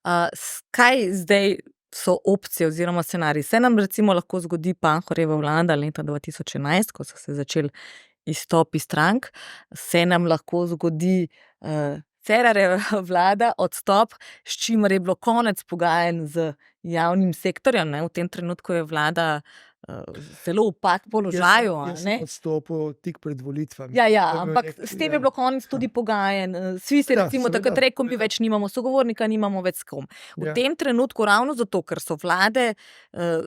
Kaj zdaj so opcije oziroma scenariji? Se nam recimo lahko zgodi Pahorjeva vlada leta 2011, ko so se začeli izstopi strank, se nam lahko zgodi Cerarjeva vlada, odstop, s čimer je bilo konec pogajanj z javnim sektorjem, ne. V tem trenutku je vlada zelo v pat položaju, a Jaz ne. sem odstopil tik pred volitvami. Ja, To je ampak nek- s tem je bilo konec tudi pogajanj. Svi se Ja, recimo seveda. takrat rekel, mi več nimamo sogovornika, nimamo več s kom. V Ja. tem trenutku ravno zato, ker so vlade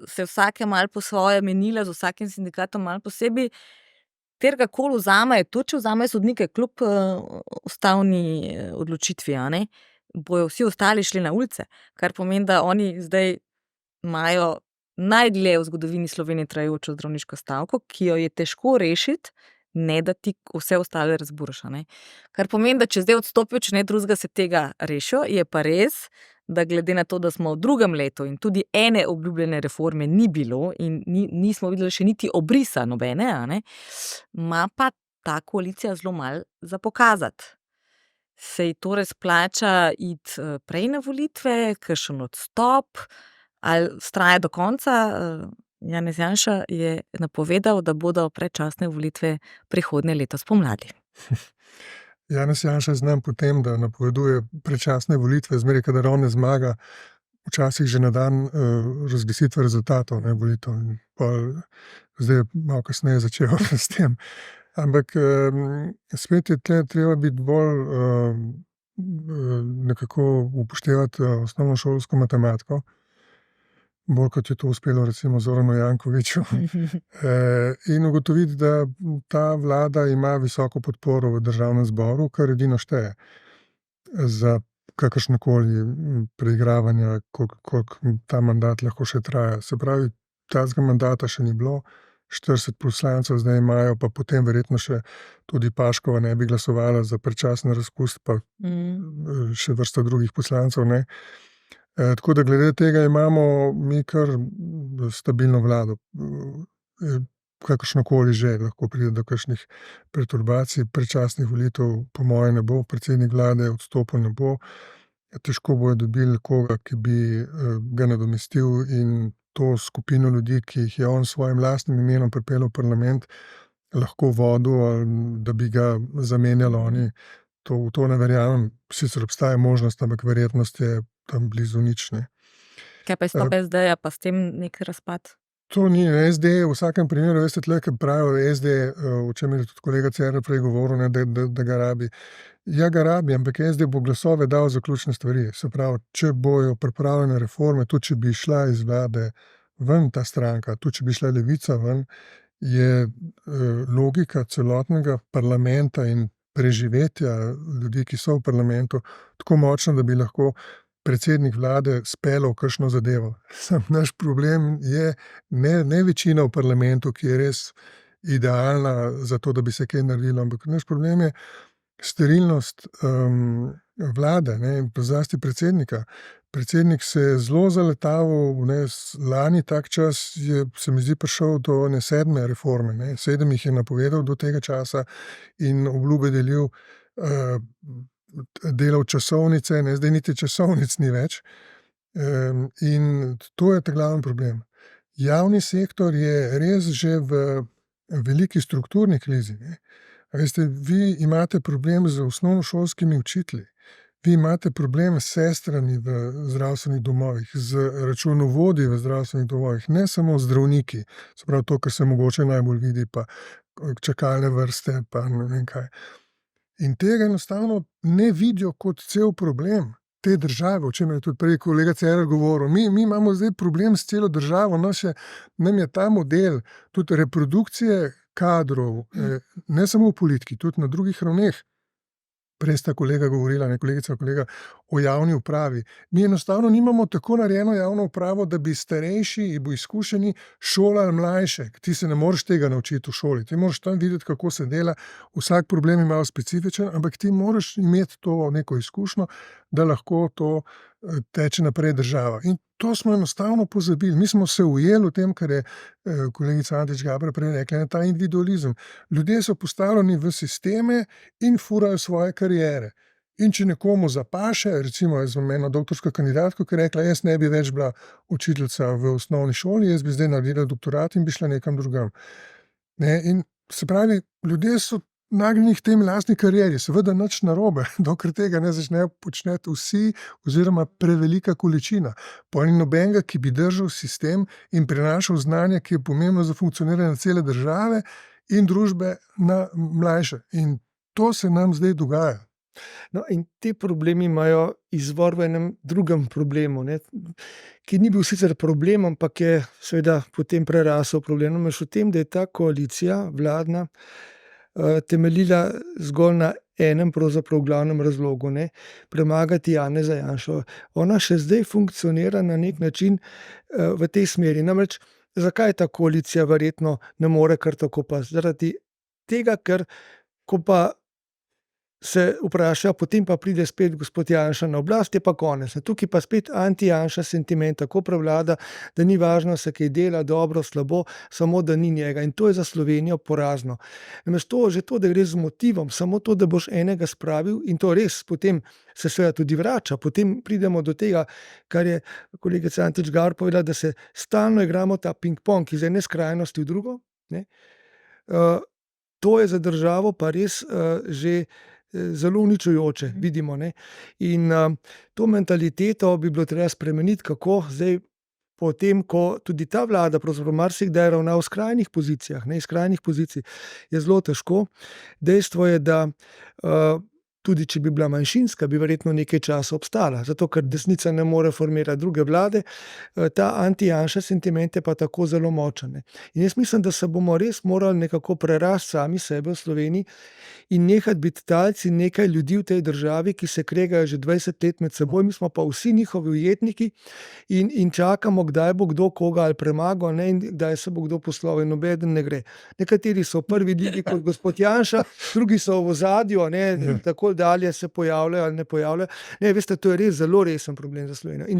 se vsake malo po svoje menile, z vsakim sindikatom malo posebej, katerikoli vzamejo, tudi če vzamejo sodnike kljub ustavni odločitvi, a ne, bojo vsi ostali šli na ulice, kar pomeni, da oni zdaj imajo najdlje v zgodovini Slovenije trajajočo zdravniško stavko, ki jo je težko rešiti, ne da ti vse ostale razburš, a ne. Kar pomeni, da če zdaj odstopijo, če ne drugega, se tega rešijo, je pa res, da glede na to, da smo v drugem letu in tudi ene obljubljene reforme ni bilo in nismo videli še niti obrisa nobene, a ne, ima pa ta koalicija zelo malo za pokazati. Se ji torej splača iti prej na volitve, kakšen odstop, ali vztraja do konca? Janez Janša je napovedal, da bodo predčasne volitve prihodnje leto spomladi. Janez Janša je znan po tem, da napoveduje predčasne volitve, zmeraj, kadar on ne zmaga, včasih že na dan razglasitve rezultatov, ne, volitev. In pol zdaj je malo kasneje začel s tem. Ampak spet je tle treba biti bolj nekako upoštevati osnovnošolsko matematiko, bolj kot je to uspelo recimo Zoranu Jankoviću. In ugotoviti, da ta vlada ima visoko podporo v državnem zboru, kar edino šteje za kakršnekoli preigravanja, koliko ta mandat lahko še traja. Se pravi, tazga mandata še ni bilo, 40 poslancev zdaj imajo, pa potem verjetno še tudi Paškova ne bi glasovala za predčasen razpust, pa še vrsta drugih poslancev, ne. Tako da glede tega imamo mi kar stabilno vlado. Kakršnokoli že, lahko pride do kakšnih perturbacij, predčasnih volitev po moje ne bo, predsednik vlade odstopil ne bo. Težko bojo dobili koga, ki bi ga nadomestil, in to skupino ljudi, ki jih je on s svojim lastnim imenom pripeljal v parlament, lahko vodil, ali da bi ga zamenjali oni. V to ne verjamem, sicer obstaja možnost, ampak verjetnost je tam blizu nič, ne. Kaj pa izstop SD-ja, pa s tem nek razpad? To ni SD, v vsakem primeru, veste, tle, ki pravijo SD, o čemer je tudi kolega Cerar prej govoril, ne, da ga rabi. Ja, ga rabi, ampak SD bo glasove dal za ključne stvari. Se pravi, če bojo pripravljene reforme, tudi če bi šla iz vlade ven ta stranka, tudi če bi šla Levica ven, je logika celotnega parlamenta in preživetja ljudi, ki so v parlamentu, tako močna, da bi lahko predsednik vlade speljal kakšno zadevo. Naš problem je ne večina v parlamentu, ki je res idealna za to, da bi se kaj naredilo, ampak naš problem je sterilnost vlade, ne, in pa zlasti predsednika. Predsednik se je zelo zaletaval, lani tak čas je, se mi zdi, prišel do 7. reforme, ne. 7 jih je napovedal do tega časa in obljube delil, delal časovnice, ne, zdaj niti časovnic ni več. In to je ta glavni problem. Javni sektor je res že v veliki strukturni krizi, ne. A veste, vi imate problem z osnovnošolskimi učitelji, vi imate problem s sestrami v zdravstvenih domovih, z računovodji v zdravstvenih domovih, ne samo zdravniki, se pravi to, kar se mogoče najbolj vidi, pa čakalne vrste, pa ne vem kaj. In tega enostavno ne vidijo kot cel problem te države, o čemer je tudi prej kolega Cerar govoril. Mi imamo zdaj problem s celo državo, nam je ta model tudi reprodukcije kadrov, ne samo v politiki, tudi na drugih ravneh. Prej sta kolega govorila, ne kolegica, kolega, o javni upravi. Mi enostavno nimamo tako narejeno javno upravo, da bi starejši in bo izkušeni šolali mlajše. Ti se ne moreš tega naučiti v šoli, ti moraš tam videti, kako se dela, vsak problem je malo specifičen, ampak ti moraš imeti to neko izkušnjo, da lahko to teče naprej država. In to smo enostavno pozabili. Mi smo se ujeli v tem, kar je kolegica Antič Gaber prej rekla, ta individualizem. Ljudje so postavljeni v sisteme in furajo svoje kariere. In če nekomu zapaše, recimo jaz imam eno doktorsko kandidatko, ki je rekla, jaz ne bi več bila učiteljica v osnovni šoli, jaz bi zdaj naredila doktorat in bi šla nekam drugam. Ne? In se pravi, ljudje so nagnjeni k tem lastni karieri, seveda nič narobe, dokler tega ne začnejo početi vsi oziroma prevelika količina. Pol ni nobenega, ki bi držal sistem in prenašal znanje, ki je pomembno za funkcioniranje cele države in družbe na mlajše. In to se nam zdaj dogaja. No, in ti problemi imajo izvor v enem drugem problemu, ne, ki ni bil sicer problem, ampak je seveda potem prerasel problem. Namreč v tem, da je ta koalicija vladna temeljila zgolj na enem pravzaprav glavnem razlogu, ne, premagati Janeza Janšo. Ona še zdaj funkcionira na nek način v tej smeri. Namreč, zakaj ta koalicija verjetno ne more kar tako pasti? Zaradi tega, ker ko pa se vpraša, potem pa pride spet gospod Janša na oblast, je pa konec. Tukaj pa spet anti-Janša sentiment tako prevlada, da ni važno, se kaj dela dobro, slabo, samo da ni njega. In to je za Slovenijo porazno. Že to, da gre z motivom, samo to, da boš enega spravil, in to res potem se seveda tudi vrača. Potem pridemo do tega, kar je kolegica Antič Gaber povedala, da se stalno igramo ta ping-pong iz ene skrajnosti v drugo. Ne? To je za državo pa res že zelo uničujoče, vidimo. Ne? In to mentaliteto bi bilo treba spremeniti, kako zdaj potem, ko tudi ta vlada pravzaprav marsikdaj ravna v skrajnih pozicijah, ne, iz skrajnih pozicij, je zelo težko. Dejstvo je, da tudi če bi bila manjšinska, bi verjetno nekaj časa obstala, zato ker desnica ne more formirati druge vlade, ta anti-Janša sentiment je pa tako zelo močan. Ne. In jaz mislim, da se bomo res morali nekako prerasti sami sebe v Sloveniji in nehati biti talci nekaj ljudi v tej državi, ki se kregajo že 20 let med seboj, mi smo pa vsi njihovi ujetniki in čakamo, kdaj bo kdo koga ali premagal, ne, in kdaj se bo kdo poslovil, in nobeden ne gre. Nekateri so prvi ligi kot gospod Janša, drugi so v ozadju, ne, tako dalje se pojavljajo ali ne pojavljajo. Ne, veste, to je res zelo resen problem za Slovenijo. In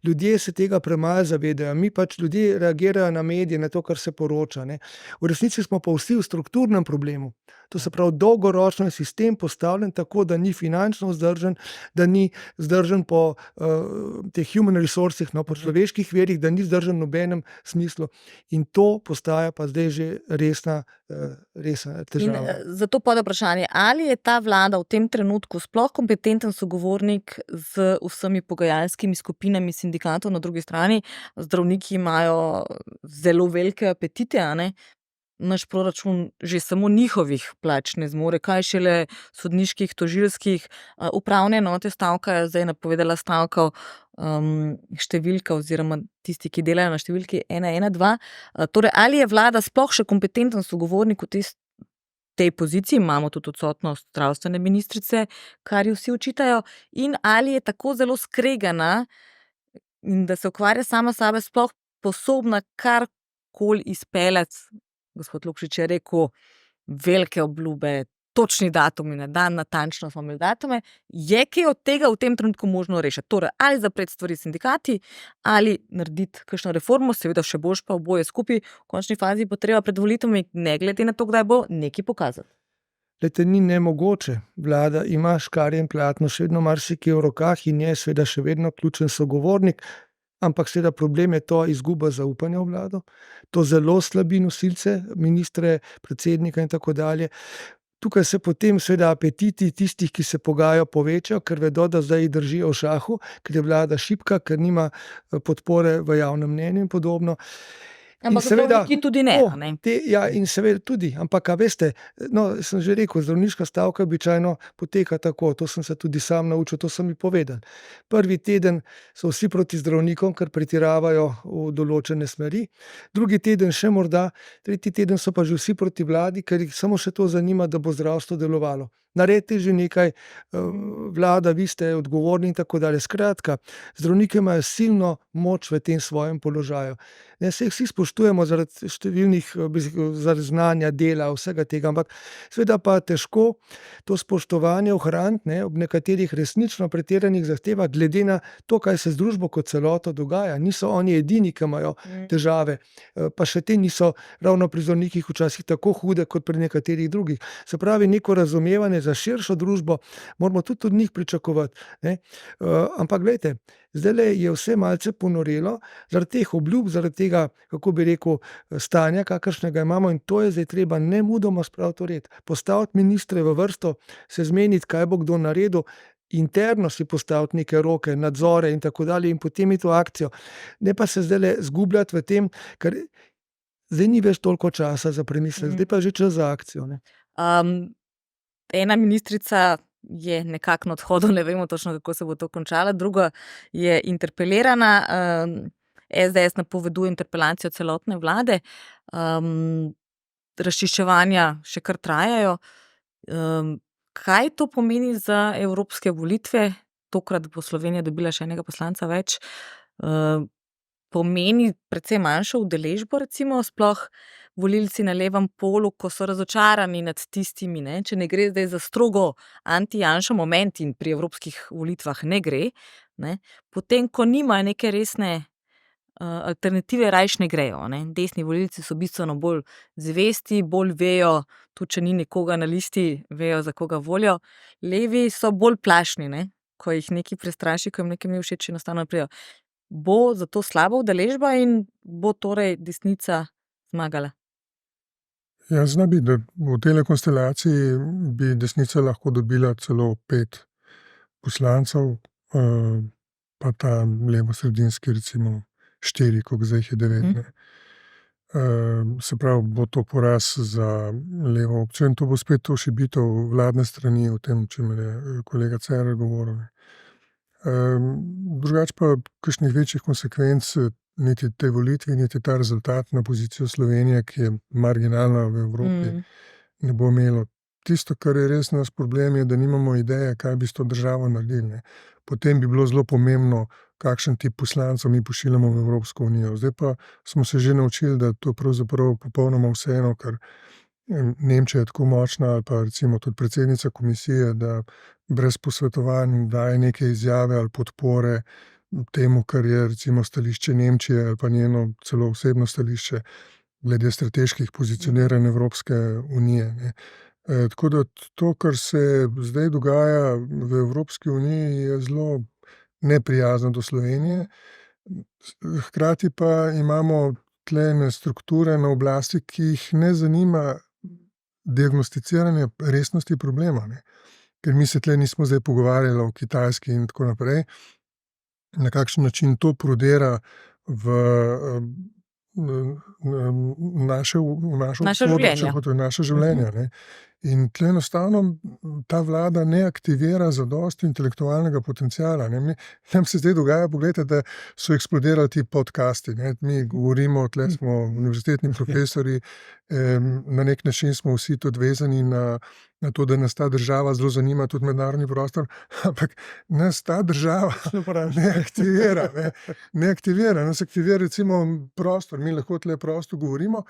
ljudje se tega premalo zavedajo. Mi pač ljudje reagirajo na medije, na to, kar se poroča. Ne. V resnici smo pa vsi v strukturnem problemu. To se pravi, dolgoročno je sistem postavljen tako, da ni finančno vzdržen, da ni vzdržen po teh human resourcih, no, po človeških virih, da ni vzdržen v nobenem smislu. In to postaja pa zdaj že resna težava. In zato pod vprašanje, ali je ta vlada v tem trenutku sploh kompetenten sogovornik z vsemi pogajalskimi skupinami sindikatov na drugi strani? Zdravniki imajo zelo velike apetite, a ne? Naš proračun že samo njihovih plač ne zmore, kaj šele sodniških, tožilskih, upravne enote stavkajo, zdaj je napovedala stavko številka oziroma tisti, ki delajo na številki 112. Torej, ali je vlada sploh še kompetenten sogovornik v tej tej poziciji, imamo tudi odsotnost zdravstvene ministrice, kar ji vsi očitajo, in ali je tako zelo skregana in da se ukvarja sama sebe sploh sposobna karkoli izpeljati. Gospod Lukšič je rekel, velike obljube, točni datumi na dan, natančno smo imeli datume. Je kaj od tega v tem trenutku možno rešiti? Torej, ali zapreti stvari s sindikati, ali narediti kakšno reformo, seveda še boljš pa oboje skupaj, v končni fazi bo treba pred volitvami, ne glede na to, kdaj bo, nekaj pokazati. Glejte, ni nemogoče. Vlada ima škarje in platno, še vedno marsikaj v rokah in je seveda še vedno ključen sogovornik, ampak seveda problem je to izguba zaupanja v vlado. To zelo slabi nosilce, ministre, predsednika in tako dalje. Tukaj se potem seveda apetiti tistih, ki se pogajajo, povečajo, ker vedo, da zdaj jih držijo v šahu, ker je vlada šibka, ker nima podpore v javnem mnenju in podobno. Ampak zdravniki tudi ne, a ne? Ja, in seveda tudi, ampak a veste, no, sem že rekel, zdravniška stavka običajno poteka tako, to sem se tudi sam naučil, to so mi povedali. Prvi teden so vsi proti zdravnikom, ker pretiravajo v določene smeri, drugi teden še morda, tretji teden so pa že vsi proti vladi, ker jih samo še to zanima, da bo zdravstvo delovalo. Naredite že nekaj, vlada, vi ste odgovorni in tako dalje. Skratka, zdravniki imajo silno moč v tem svojem položaju. Ne, saj vsi spoštujemo zaradi številnih, zaradi znanja, dela, vsega tega, ampak seveda pa težko to spoštovanje ohraniti, ne, ob nekaterih resnično pretiranih zahtevah, glede na to, kaj se z družbo kot celoto dogaja. Niso oni edini, ki imajo težave, pa še te niso ravno pri zdravnikih včasih tako hude kot pri nekaterih drugih. Se pravi, neko razumevanje za širšo družbo moramo tudi od njih pričakovati, ne. Ampak glejte, zdajle je vse malce ponorelo zaradi teh obljub, zaradi tega, kako bi rekel, stanja, kakršnega imamo, in to je zdaj treba nemudoma spraviti v red. Postaviti ministre v vrsto, se zmeniti, kaj bo kdo naredil, interno si postaviti neke roke, nadzore in tako dalje in potem iti v akcijo. Ne pa se zdajle zgubljati v tem, ker zdaj ni več toliko časa za premislek, zdaj pa je že čas za akcijo, ne. Ena ministrica je nekako na odhodu, ne vemo točno, kako se bo to končalo, druga je interpelirana, SDS napoveduje interpelacijo celotne vlade, razčiščevanja še kar trajajo. Kaj to pomeni za evropske volitve? Tokrat bo Slovenija dobila še enega poslanca več. Pomeni precej manjšo udeležbo, recimo, sploh volilci na levem polu, ko so razočarani nad tistimi, ne, če ne gre zdaj za strogo anti-Janša moment in pri evropskih volitvah ne gre, ne, potem, ko nimajo neke resne alternative, rajš ne grejo, ne. Desni volilci so bistveno bolj zvesti, bolj vejo, tudi če ni nekoga na listi, vejo, za koga volijo. Levi so bolj plašni, ne, ko jih nekaj prestraši, ko jim nekaj ni všeč, enostavno pridejo. Bo zato slaba udeležba in bo torej desnica zmagala? Ja, zna biti, da v tej konstelaciji bi desnica lahko dobila celo 5 poslancev, pa ta levo-sredinski recimo 4, koliko zdaj jih je 9. Ne. Se pravi, bo to poraz za levo opcijo in to bo spet ošibitev vladne strani, o tem, če je kolega Cerar govoril. Drugače pa kakšnih večjih konsekvenc niti te volitve, niti ta rezultat na pozicijo Slovenije, ki je marginalna v Evropi, ne bo imelo. Tisto, kar je res naš problem, je, da nimamo ideje, kaj bi s to državo naredili, ne. Potem bi bilo zelo pomembno, kakšen tip poslancev mi pošiljamo v Evropsko unijo. Zdaj pa smo se že naučili, da to pravzaprav popolnoma vseeno, ker Nemčija je tako močna, ali pa recimo tudi predsednica komisije, da brez posvetovanj daje neke izjave ali podpore temu, kar je recimo stališče Nemčije ali pa njeno celo osebno stališče glede strateških pozicioniranj Evropske unije, ne. Tako da to, kar se zdaj dogaja v Evropski uniji, je zelo neprijazno do Slovenije. Hkrati pa imamo tule ene strukture na oblasti, ki jih ne zanima diagnosticiranje resnosti problema, ne. Ker mi se tule nismo zdaj pogovarjali o Kitajski in tako naprej, na kakšen način to prodira v naše Naša življenja. naša življenja, ne. In tle enostavno ta vlada ne aktivira zadosti intelektualnega potenciala. Nam se zdaj dogaja, pogledajte, da so eksplodirali ti podcasti. Ne? Mi govorimo, tle smo univerzitetni profesori, na nek način smo vsi tudi vezani na to, da nas ta država zelo zanima, tudi mednarodni prostor, ampak nas ta država ne aktivira. Ne aktivira, nas aktivira recimo prostor, mi lahko tle prosto govorimo,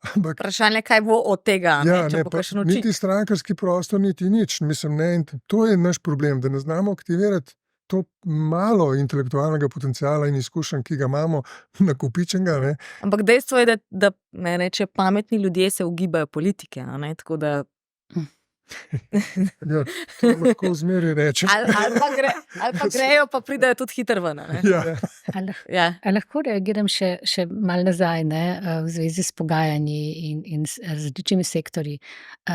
ampak Vprašanje, kaj bo od tega, ja, če ne, bo pa, kakšen učitelj. niti strankarski prostor, niti nič. Mislim, ne, in to je naš problem, da ne znamo aktivirati to malo intelektualnega potenciala in izkušenj, ki ga imamo nakopičenega. Ne. Ampak dejstvo je, da ne reče, pametni ljudje se ugibajo politike, a ne, tako da Ja, to lahko zmeri rečem. ali pa grejo, pa pridejo tudi hitro ven, a ne. Ja. Ja. A lahko reagiram še malo nazaj, ne, v zvezi s pogajanji in s različnimi sektorji.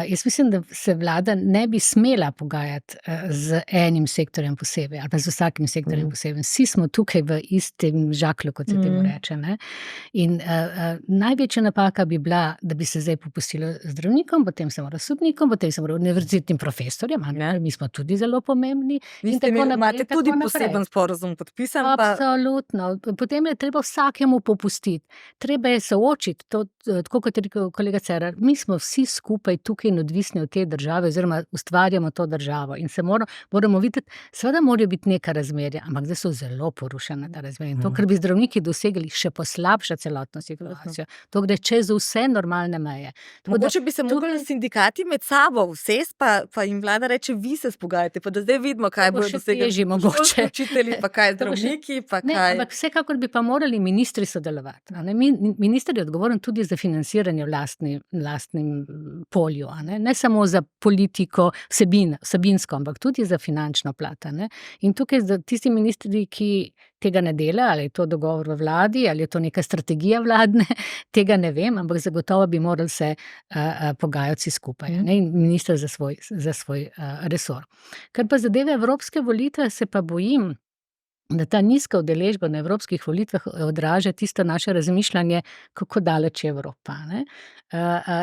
Jaz mislim, da se vlada ne bi smela pogajati z enim sektorjem posebej ali pa z vsakim sektorjem posebej. Vsi smo tukaj v istem žaklju, kot se temu reče. Ne. In največja napaka bi bila, da bi se zdaj popustilo zdravnikom, potem se mora sodnikom, potem se mora univerzitetnim profesorjem, mi smo tudi zelo pomembni. Vi In ste tako imeli, naprej, imate tako tudi naprej. poseben sporazum podpisan, pa Absolutno. Potem je treba vsakemu popustiti. Treba je soočiti, to, tako kot je rekel kolega Cerar, mi smo vsi skupaj tukaj in odvisni od te države, oziroma ustvarjamo to državo. In se moramo videti, seveda morajo biti neka razmerja, ampak zdaj so zelo porušena ta razmerja. In to, kar bi zdravniki dosegli, še poslabša celotno situacijo. To gre čez vse normalne meje. Tako da mogoče bi se morali sindikati med sabo vsest, pa jim vlada reče, vi se spogajate, pa da zdaj vidimo, kaj bo bodo še dosegli težje mogoče. šolski učitelji, pa kaj To bo še- zdravniki, pa Ne, kaj. ampak vsekakor bi pa morali ministri sodelovati. A ne. Minister je odgovoren tudi za financiranje v lastnem polju. Ne samo za politiko vsebinsko, ampak tudi za finančno plat. Ne. In tukaj tisti ministri, ki tega ne dela, ali je to dogovor v vladi, ali je to neka strategija vladne, tega ne vem, ampak zagotovo bi morali se pogajati vsi skupaj. Ne, in minister za svoj resor. Kar pa zadeve evropske volitve, se pa bojim, da ta nizka udeležba na evropskih volitvah odraža tisto naše razmišljanje, kako daleč je Evropa, ne?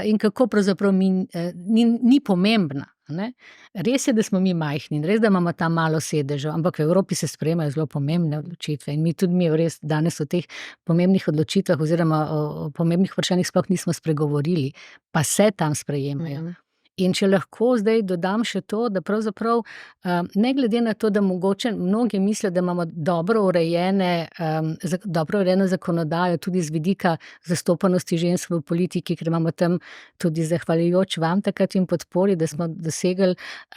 In kako pravzaprav ni pomembna. Ne? Res je, da smo mi majhni in res, da imamo tam malo sedežev, ampak v Evropi se sprejemajo zelo pomembne odločitve in mi res danes o teh pomembnih odločitvah oziroma o pomembnih vprašanjih sploh nismo spregovorili, pa se tam sprejemajo. In če lahko zdaj dodam še to, da pravzaprav ne glede na to, da mogoče mnogi mislijo, da imamo dobro urejeno zakonodajo tudi z vidika zastopanosti žensk v politiki, ker imamo tam tudi zahvaljujoč vam takrat in podpori, da smo dosegli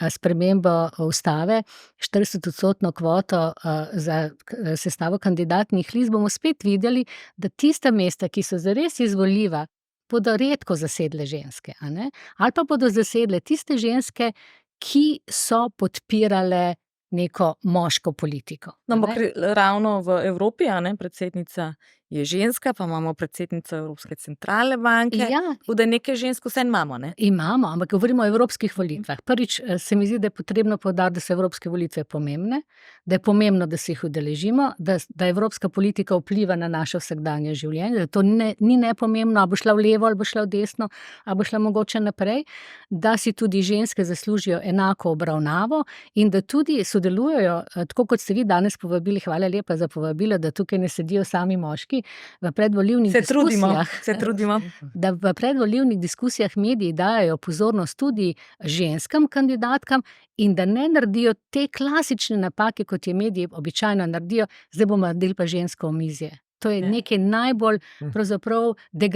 spremembo ustave, 40% kvoto za sestavo kandidatnih list, bomo spet videli, da tista mesta, ki so zares izvoljiva, bodo redko zasedle ženske, a ne? Ali pa bodo zasedle tiste ženske, ki so podpirale neko moško politiko. No, ampak ravno v Evropi, a ne, predsednica je ženska, pa imamo predsednico Evropske centralne banke, Ja, da nekaj žensk vse imamo, ne? imamo, ampak govorimo o evropskih volitvah. Prvič se mi zdi, da je potrebno poudariti, da so evropske volitve pomembne, da je pomembno, da se jih udeležimo, da evropska politika vpliva na naše vsakdanje življenje, da to ni nepomembno, ali bo šla v levo, ali bo šla v desno, ali bo šla mogoče naprej, da si tudi ženske zaslužijo enako obravnavo in da tudi sodelujejo, tako kot ste vi danes povabili, hvala lepa za povabilo, da tukaj ne sedijo sami moški, v predvolilnih diskusijah. Se trudimo. Da v predvolilnih diskusijah mediji dajo pozornost tudi ženskam kandidatkam in da ne naredijo te klasične napake, kot je mediji običajno naredijo, zdaj bomo naredili pa žensko omizje. To je nekaj najbolj pravzaprav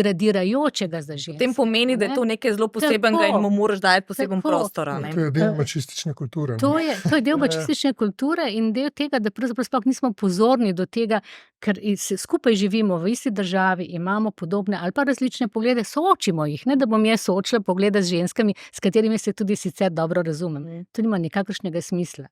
degradirajočega za ženske. Tem pomeni, da je to nekaj zelo posebenega in mu moraš dati poseben prostor. a ne. To je del mačistične kulture. To je del mačistične kulture in del tega, da pravzaprav sploh nismo pozorni do tega, ker skupaj živimo v isti državi, imamo podobne ali pa različne poglede, soočimo jih, ne da bom jaz soočila poglede z ženskami, s katerimi se tudi sicer dobro razumem. To nima nikakršnega smisla.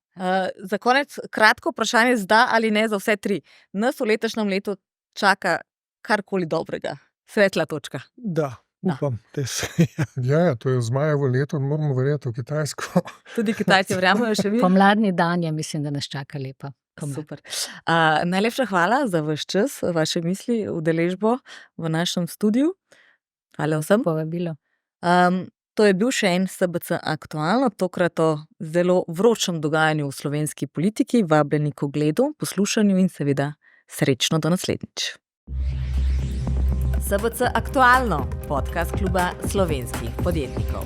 Za konec kratko vprašanje, da ali ne za vse tri. Nas v letošnjem letu čaka karkoli dobrega. Svetla točka. Da, Da. upam. Ja, to je zmajevo leto, moramo verjeti v Kitajsko. Tudi Kitajci verjamejo še vi. Pomladni dan je, mislim, da nas čaka lepa. Super. Najlepša hvala za vaš čas, vaše misli, udeležbo v našem studiu. Hvala vsem. Povabilo. To je bil še en SBC Aktualno, tokrat o zelo vročem dogajanju v slovenski politiki. Vabljeni k ogledu, poslušanju in seveda srečno do naslednjič. SBC Aktualno, podcast kluba slovenskih podjetnikov.